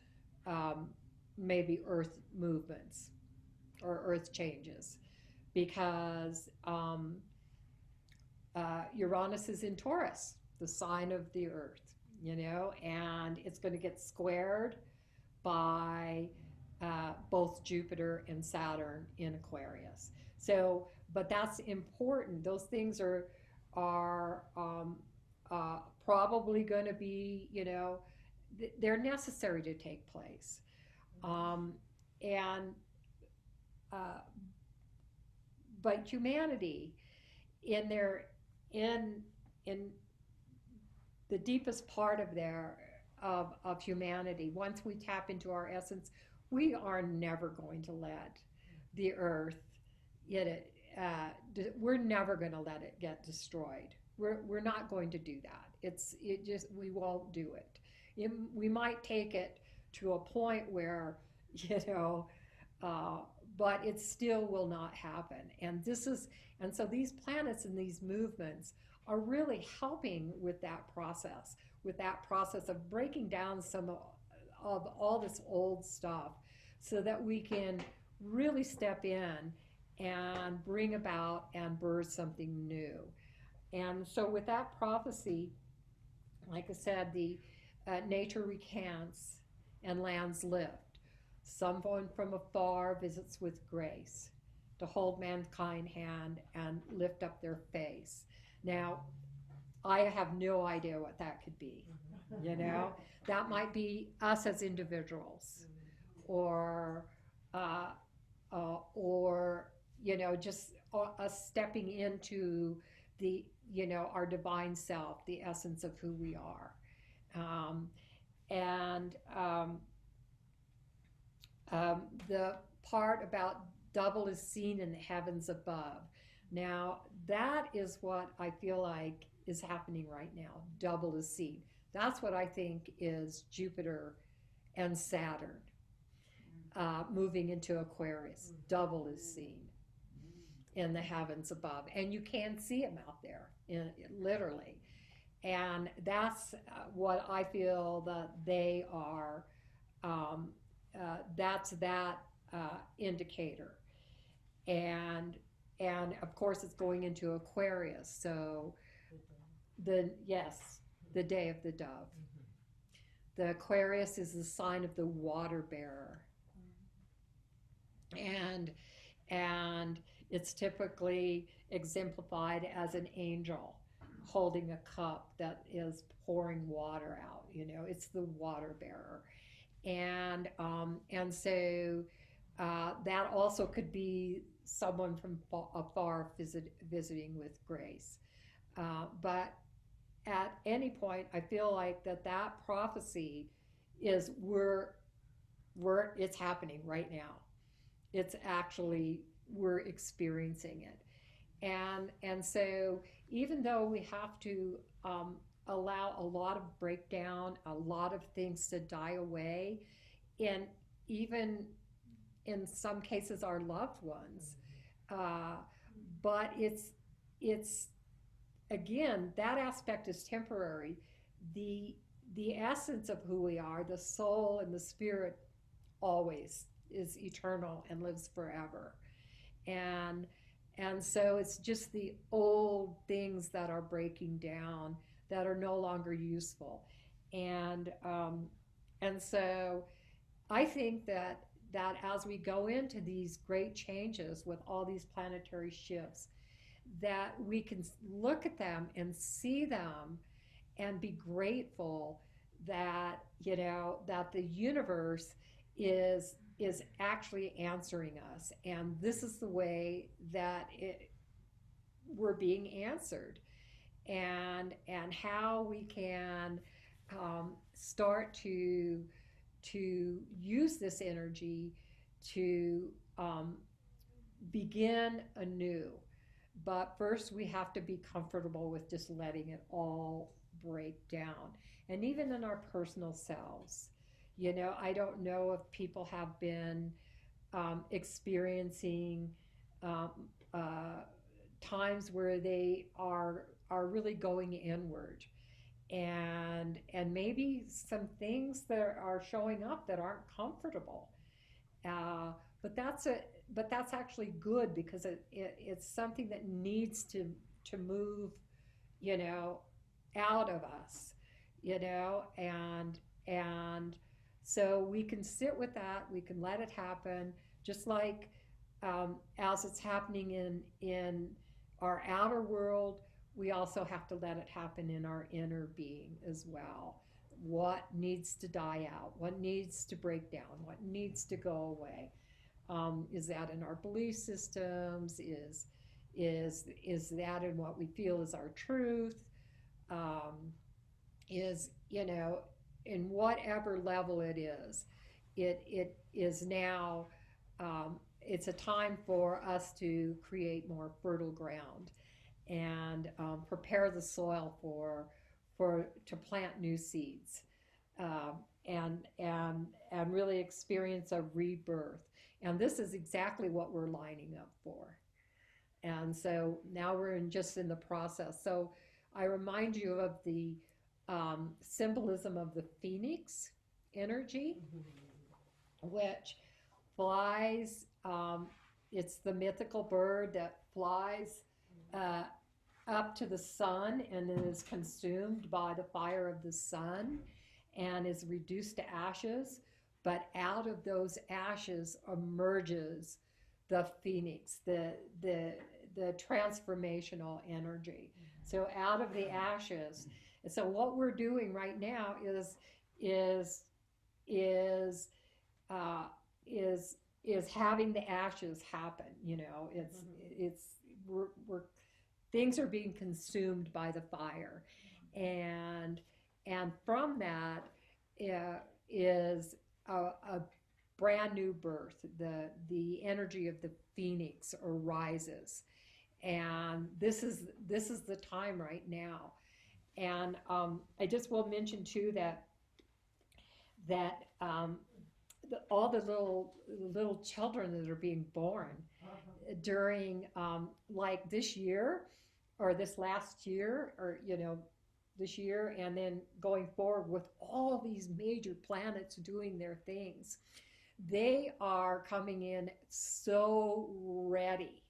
maybe Earth movements or Earth changes, because Uranus is in Taurus, the sign of the Earth, and it's going to get squared by both Jupiter and Saturn in Aquarius. So, but that's important. Those things are probably going to be, they're necessary to take place, and but humanity, in the deepest part of humanity, once we tap into our essence, we are never going to let the Earth we're never going to let it get destroyed. We're not going to do that. We won't do it. We might take it to a point where, but it still will not happen. And so these planets and these movements are really helping with that process of breaking down some of all this old stuff, so that we can really step in and bring about and birth something new. And so with that prophecy, like I said, the nature recants and lands lift. Someone from afar visits with grace to hold mankind hand and lift up their face. Now, I have no idea what that could be. You know, that might be us as individuals, or uh, or just us stepping into the our divine self, the essence of who we are. Um, and The part about double is seen in the heavens above. Now, that is what I feel like is happening right now. Double is seen. That's what I think is Jupiter and Saturn moving into Aquarius. Double is seen in the heavens above. And you can see them out there, literally. And that's what I feel that they are. Um, that's that indicator. And of course it's going into Aquarius. So the day of the dove. The Aquarius is the sign of the water bearer. And it's typically exemplified as an angel holding a cup that is pouring water out. It's the water bearer. And so that also could be someone from afar visiting with grace. But at any point, I feel like that prophecy is it's happening right now. It's actually, we're experiencing it. And so even though we have to allow a lot of breakdown, a lot of things to die away, and even in some cases our loved ones, but it's again, that aspect is temporary. The essence of who we are, the soul and the spirit, always is eternal and lives forever. And so it's just the old things that are breaking down, that are no longer useful. And so I think that as we go into these great changes with all these planetary shifts, that we can look at them and see them and be grateful that that the universe is actually answering us, and this is the way that we're being answered, and how we can start to use this energy to begin anew. But first, we have to be comfortable with just letting it all break down. And even in our personal selves, I don't know if people have been experiencing um, times where they are really going inward, and maybe some things that are showing up that aren't comfortable. Uh, but that's actually good, because it's something that needs to move, you know, out of us, and so we can sit with that. We can let it happen, just like as it's happening in our outer world. We also have to let it happen in our inner being as well. What needs to die out? What needs to break down? What needs to go away? Is that in our belief systems? Is that in what we feel is our truth? Is in whatever level it is now. It's a time for us to create more fertile ground and prepare the soil for to plant new seeds, and really experience a rebirth. And this is exactly what we're lining up for. And so now we're just in the process. So I remind you of the symbolism of the phoenix energy, which flies. It's the mythical bird that flies uh, up to the sun and is consumed by the fire of the sun and is reduced to ashes. But out of those ashes emerges the phoenix, the transformational energy. So out of the ashes. And so what we're doing right now is is uh, is having the ashes happen. You know, it's we're things are being consumed by the fire, and from that is a brand new birth. The energy of the phoenix arises, and this is the time right now. And I just will mention too that all the little children that are being born during like this year or this last year, or this year, and then going forward with all these major planets doing their things, they are coming in so ready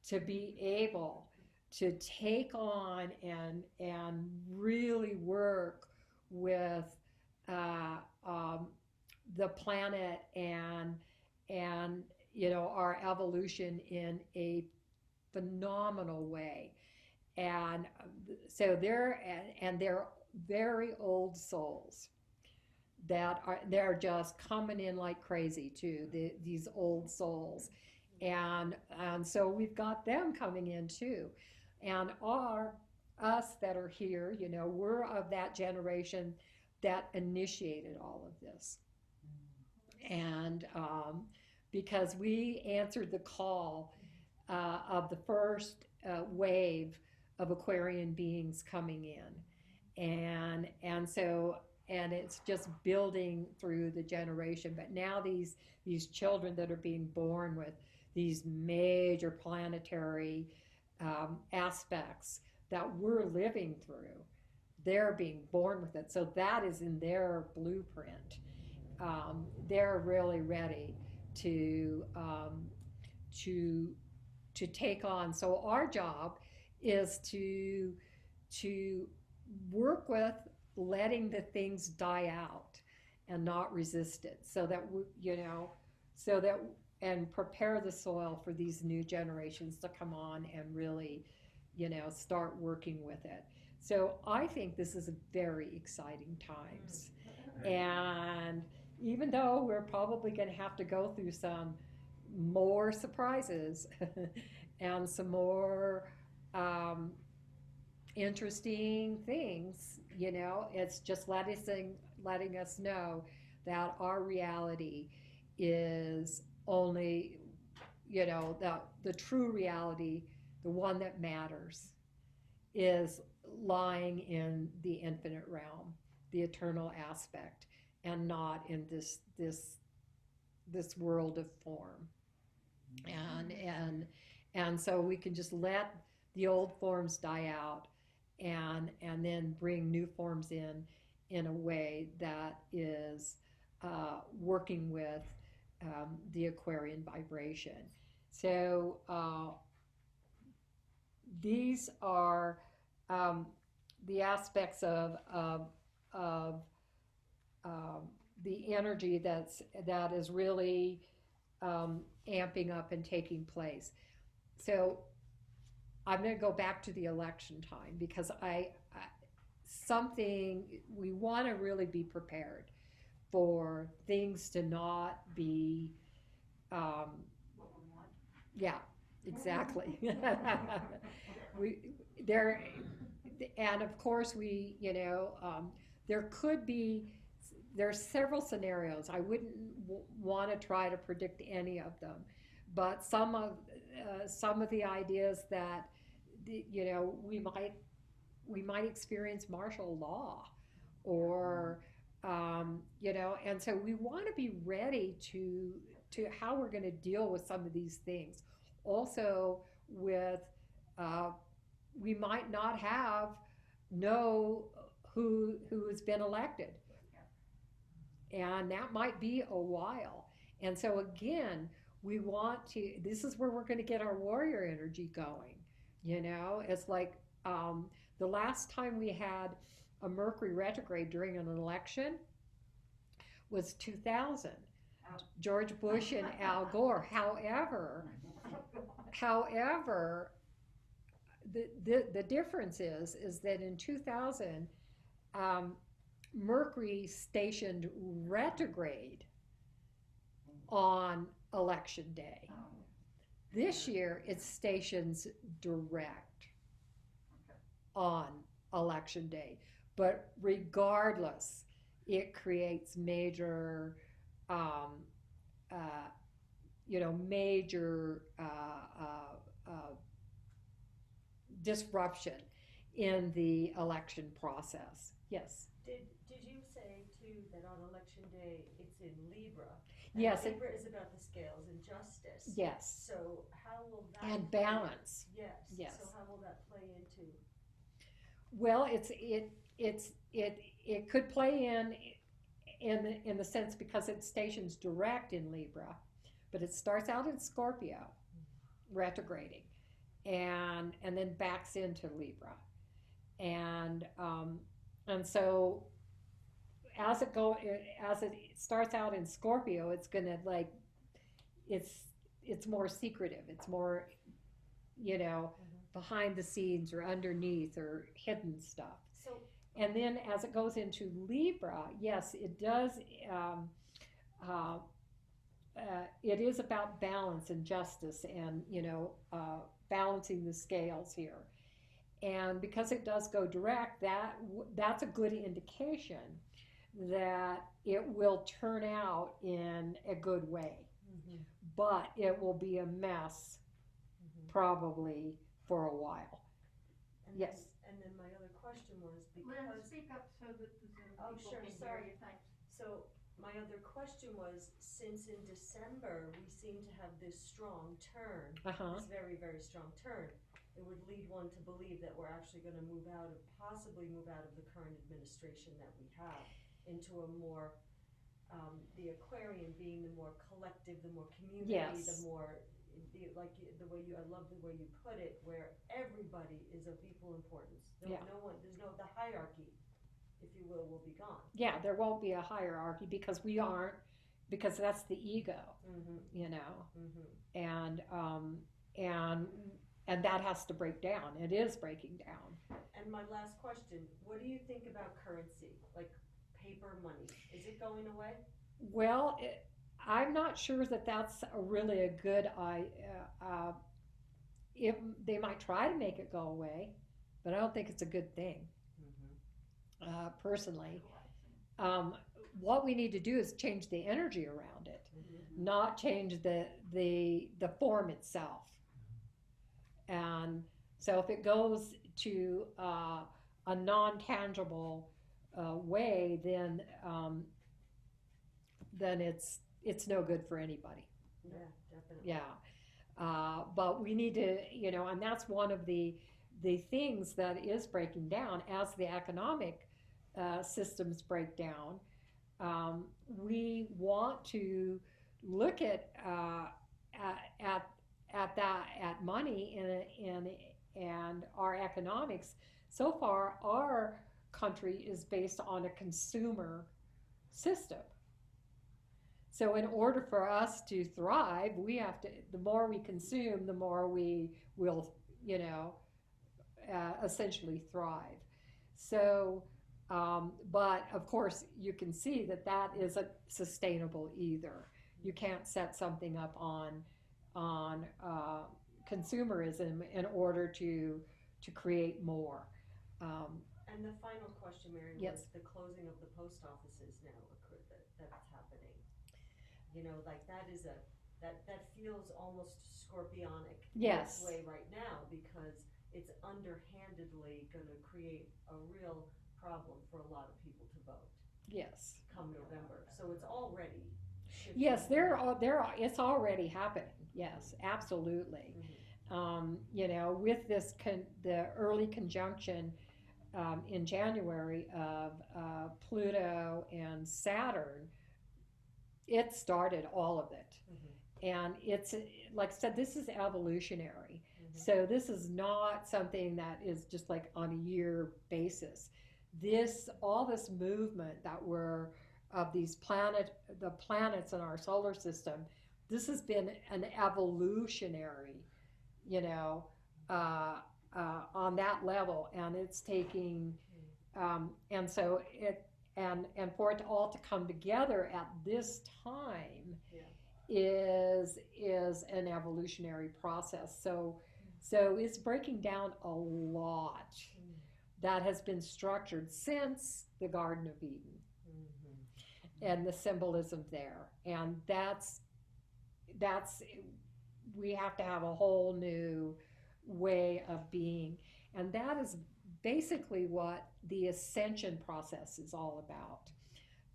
to be able to take on and really work with uh, um, the planet and our evolution in a phenomenal way. And so they're very old souls that are they're just coming in like crazy too, these old souls. And so we've got them coming in too. And our us that are here, we're of that generation that initiated all of this. And because we answered the call of the first wave of Aquarian beings coming in, and it's just building through the generation. But now these children that are being born with these major planetary aspects that we're living through, they're being born with it. So that is in their blueprint. They're really ready to to to take on. So our job is to work with letting the things die out and not resist it, so that so that and prepare the soil for these new generations to come on and really, start working with it. So I think this is a very exciting times. And even though we're probably going to have to go through some more surprises and some more um, interesting things, it's just letting us know that our reality is only, the true reality, the one that matters, is lying in the infinite realm, the eternal aspect, and not in this world of form. And so we can just let the old forms die out, and then bring new forms in a way that is working with the Aquarian vibration. So these are the aspects of the energy that is really amping up and taking place. So I'm going to go back to the election time, because something we want to really be prepared for things to not be yeah, exactly. we there And of course there could be there's several scenarios. I wouldn't want to try to predict any of them, but some of the ideas that we might experience martial law, or and so we want to be ready to how we're going to deal with some of these things. Also, with we might not know who has been elected, and that might be a while. And so again, we want to. This is where we're going to get our warrior energy going. It's like the last time we had a Mercury retrograde during an election was 2000. George Bush and Al Gore. However, the difference is that in 2000, um, Mercury stationed retrograde on election day. This year, it stations direct on election day. But regardless, it creates major, um, uh, major disruption in the election process. Yes. Did you say too that on election day it's in Libra? Yes. Libra is about the scales and justice. Yes. So how will that and balance? Yes. Yes. So how will that play into? Well, it could play in the sense because it stations direct in Libra, but it starts out in Scorpio, retrograding, and then backs into Libra, and so as it starts out in Scorpio, it's gonna it's more secretive. It's more behind the scenes or underneath or hidden stuff. So And then as it goes into Libra, yes, it does. Uh, it is about balance and justice, and balancing the scales here. And because it does go direct, that's a good indication that it will turn out in a good way. Mm-hmm. But it will be a mess probably for a while. And Yes. then my other question was Well, because speak up so that the Zoom Oh, people sure, can hear sorry. you. Thanks. so my other question was since in December we seem to have this strong turn, Uh-huh. this very, very strong turn, it would lead one to believe that we're actually going to possibly move out of the current administration that we have into a more, the Aquarian being the more collective, the more community, Yes. the more, I love the way you put it, where everybody is of equal importance. Yeah. The hierarchy, if you will be gone. Yeah, there won't be a hierarchy because because that's the ego, Mm-hmm. Mm-hmm. and that has to break down. It is breaking down. And my last question, what do you think about currency, like paper money? Is it going away? Well, I'm not sure that that's really a good if they might try to make it go away, but I don't think it's a good thing. Personally, what we need to do is change the energy around it, not change the form itself. And so if it goes to a non-tangible way, then it's no good for anybody. Yeah, definitely. Yeah. But we need to, and that's one of the things that is breaking down as the economic systems break down. We want to look at money and our economics. So far, our country is based on a consumer system. So in order for us to thrive, we have to. The more we consume, the more we will, essentially thrive. So, but of course, you can see that isn't sustainable either. You can't set something up on consumerism in order to create more. And the final question, Mary, Yes. was the closing of the post offices now that's happening. Like that feels almost scorpionic Yes. in its way right now because it's underhandedly going to create a real problem for a lot of people to vote Yes. come November. So it's already shifting. Yes, it's already happening. Yes, absolutely. With the early conjunction in January of Pluto and Saturn, it started all of it. And it's, like I said, this is evolutionary. So this is not something that is just like on a year basis. All this movement that we're the planets in our solar system, this has been an evolutionary, you know, on that level, and it's taking, and so it, and for it to all to come together at this time Yeah. is an evolutionary process. So it's breaking down a lot Mm. that has been structured since the Garden of Eden Mhm. and the symbolism there. And that's we have to have a whole new way of being. And that is basically what the ascension process is all about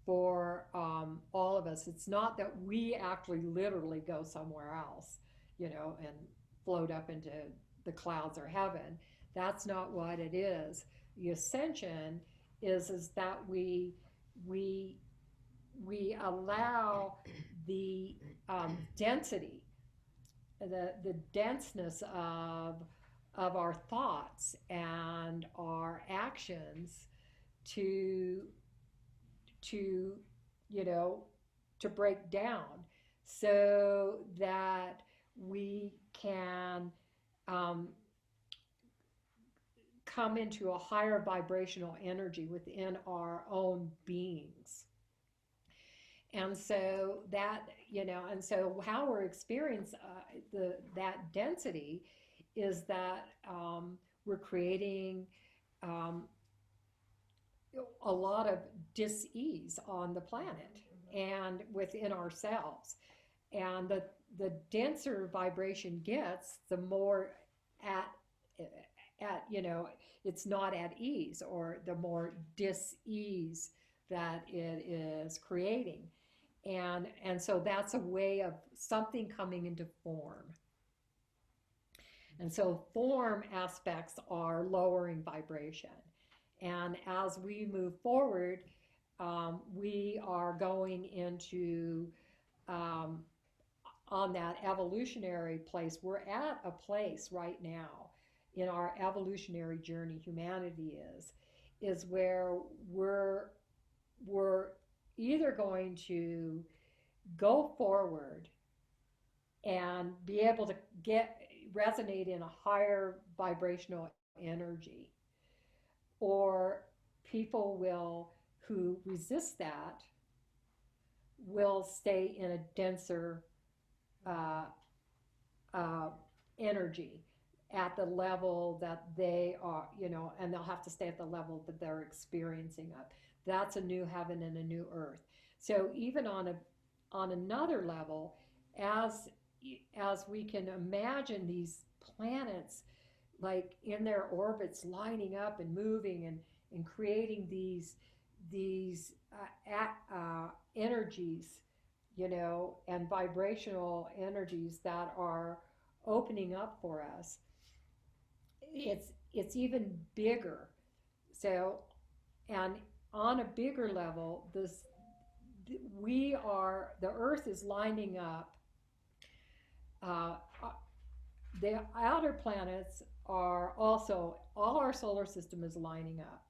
for all of us. It's not that we actually literally go somewhere else, and float up into the clouds or heaven. That's not what it is. The ascension is that we we allow the density, the denseness of our thoughts and our actions to to you know to break down so that we can um, come into a higher vibrational energy within our own beings. And so how we're experiencing that density is that we're creating um, a lot of dis-ease on the planet and within ourselves. And the denser vibration gets, the more at it's not at ease, or the more dis-ease that it is creating. And so that's a way of something coming into form. And so form aspects are lowering vibration. And as we move forward, we are going into um, on that evolutionary place. We're at a place right now in our evolutionary journey, humanity is where we're either going to go forward and be able to get resonate in a higher vibrational energy, or people will who resist that will stay in a denser uh, uh, energy at the level that they are, and they'll have to stay at the level that they're experiencing of. That's a new heaven and a new earth. So even on another level, as as we can imagine these planets like in their orbits lining up and moving and creating these energies, and vibrational energies that are opening up for us. It's even bigger. So, and on a bigger level, the Earth is lining up. Uh, the outer planets are also, all our solar system is lining up,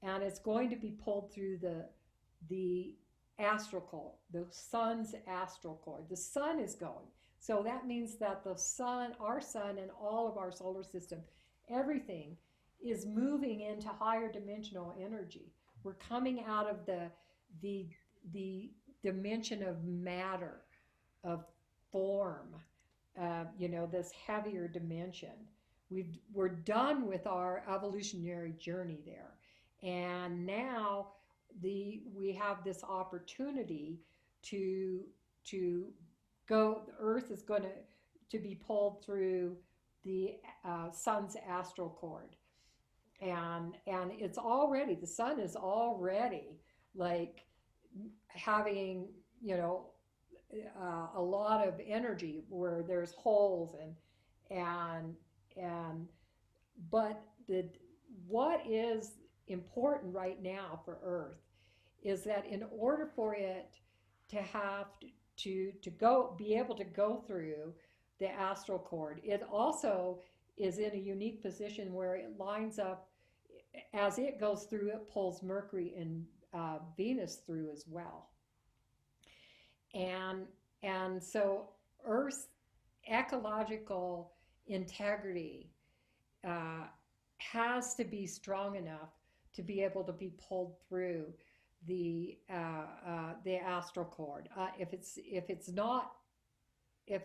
and it's going to be pulled through the astral cord, the sun's astral cord. The sun is going. So that means that the sun, our sun, and all of our solar system, everything is moving into higher dimensional energy. We're coming out of the dimension of matter, of form, this heavier dimension. We're done with our evolutionary journey there, and now we have this opportunity to go. The Earth is going to be pulled through the sun's astral cord, and it's already, the sun is already like having a lot of energy where there's holes and and but the what is important right now for Earth is that in order for it to have to go be able to go through the astral cord, it also is in a unique position where it lines up. As it goes through, it pulls Mercury and Venus through as well. And so Earth's ecological integrity has to be strong enough to be able to be pulled through the astral cord. If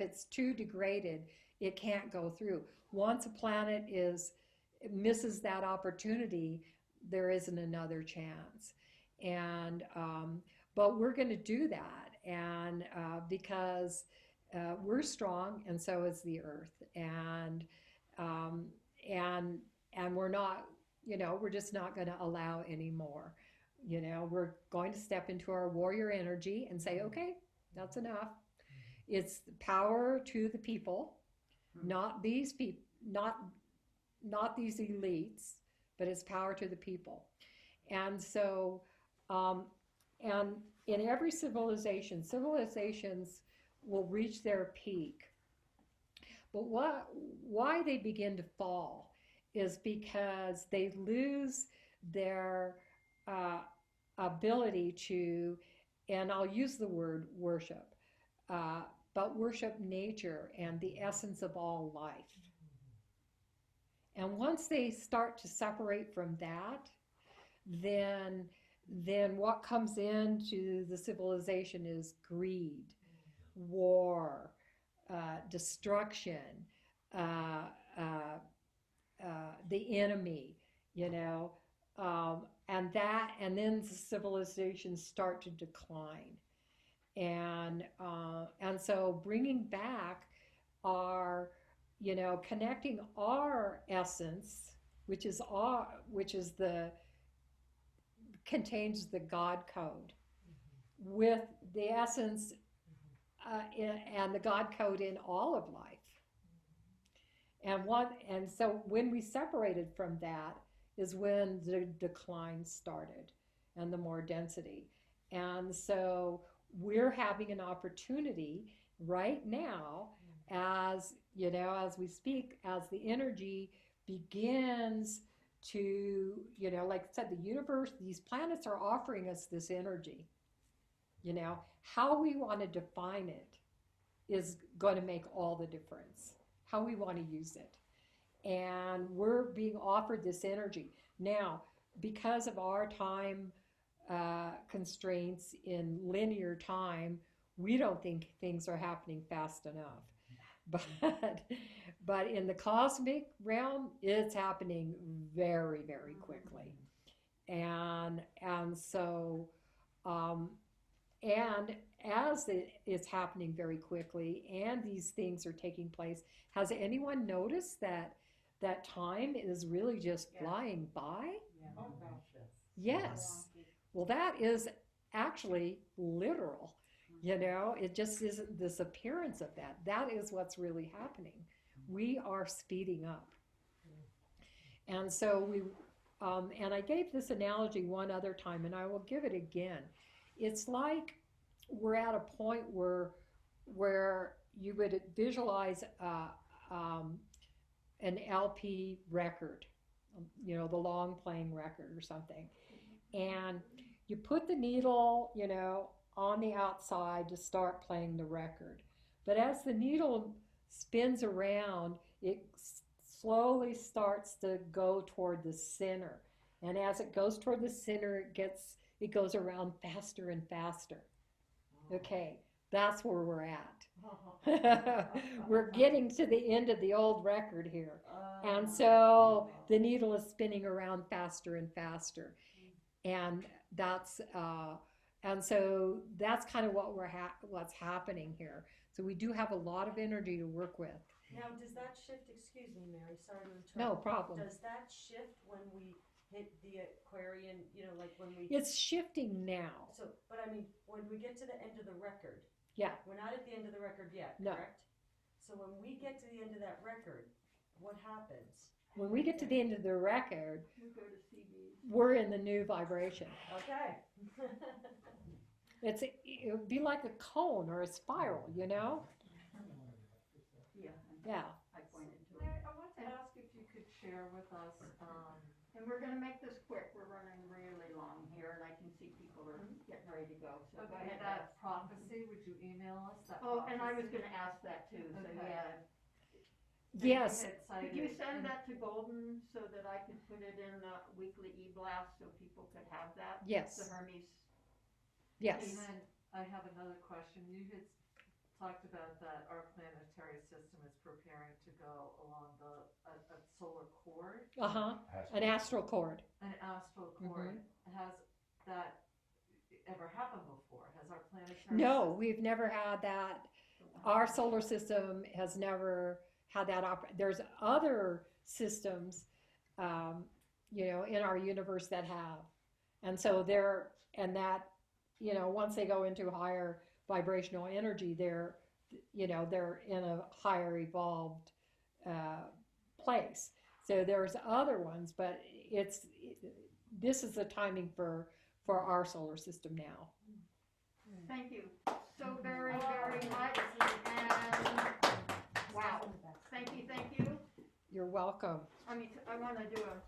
it's too degraded, it can't go through. Once a planet misses that opportunity, there isn't another chance. And but we're going to do that, and because we're strong, and so is the Earth, um, and we're not, we're just not going to allow any more. We're going to step into our warrior energy and say, okay, that's enough. It's power to the people, not these people, not these elites, but it's power to the people. And so, and in every civilization, civilizations will reach their peak. But why they begin to fall is because they lose their ability to, and I'll use the word worship, but worship nature and the essence of all life. And once they start to separate from that, then what comes into the civilization is greed, war, destruction, the enemy, and then the civilizations start to decline, and so bringing back our, connecting our essence, which contains the God code, with the essence and the God code in all of life. And so when we separated from that is when the decline started and the more density. And so we're having an opportunity right now, as we speak, as the energy begins to, like I said, the universe, these planets are offering us this energy. How we want to define it is going to make all the difference, how we want to use it. And we're being offered this energy. Now, because of our time constraints in linear time, we don't think things are happening fast enough. But in the cosmic realm, it's happening very, very quickly. And so, and as it's happening very quickly and these things are taking place, has anyone noticed that time is really just flying by? Yeah. Oh gosh, yes. Well, that is actually literal. It just isn't this appearance of that. That is what's really happening. We are speeding up. And so and I gave this analogy one other time, and I will give it again. It's like we're at a point where you would visualize an LP record, the long playing record or something. And you put the needle, on the outside to start playing the record. But as the needle spins around, it slowly starts to go toward the center. And as it goes toward the center, it goes around faster and faster. Okay, that's where we're at. We're getting to the end of the old record here. And so the needle is spinning around faster and faster. And so that's kind of what's happening here. So we do have a lot of energy to work with. Now, does that shift, excuse me, Mary, sorry to interrupt. No problem. Does that shift when we hit the Aquarian, like when we... It's shifting now. So, but I mean, when we get to the end of the record. Yeah. We're not at the end of the record yet, no. Correct? So when we get to the end of that record, what happens? When we get to the end of the record, we go to CB. We're in the new vibration. Okay. It would be like a cone or a spiral, Yeah. Yeah. I pointed to it. I want to ask if you could share with us, and we're going to make this quick. We're running really long here, and I can see people ready to go, so go Okay, ahead. that prophecy, would you email us that Oh, and I was prophecy? gonna ask that too, so Okay. yeah. Yes, Could you send that to Golden so that I could put it in the weekly e-blast so people could have that? yes, The Hermes. yes. And then I have another question. You had talked about that our planetary system is preparing to go along a solar cord, Uh-huh, an astral cord. an astral cord. Has that ever happened before? Has our planetary No, system? we've never had that. Our solar system has never had that. There's other systems, in our universe that have, and so once they go into higher vibrational energy, they're in a higher evolved place. So there's other ones, but this is the timing for our solar system now. Thank you so very, very much, and wow, thank you. You're welcome. I mean, I wanna do a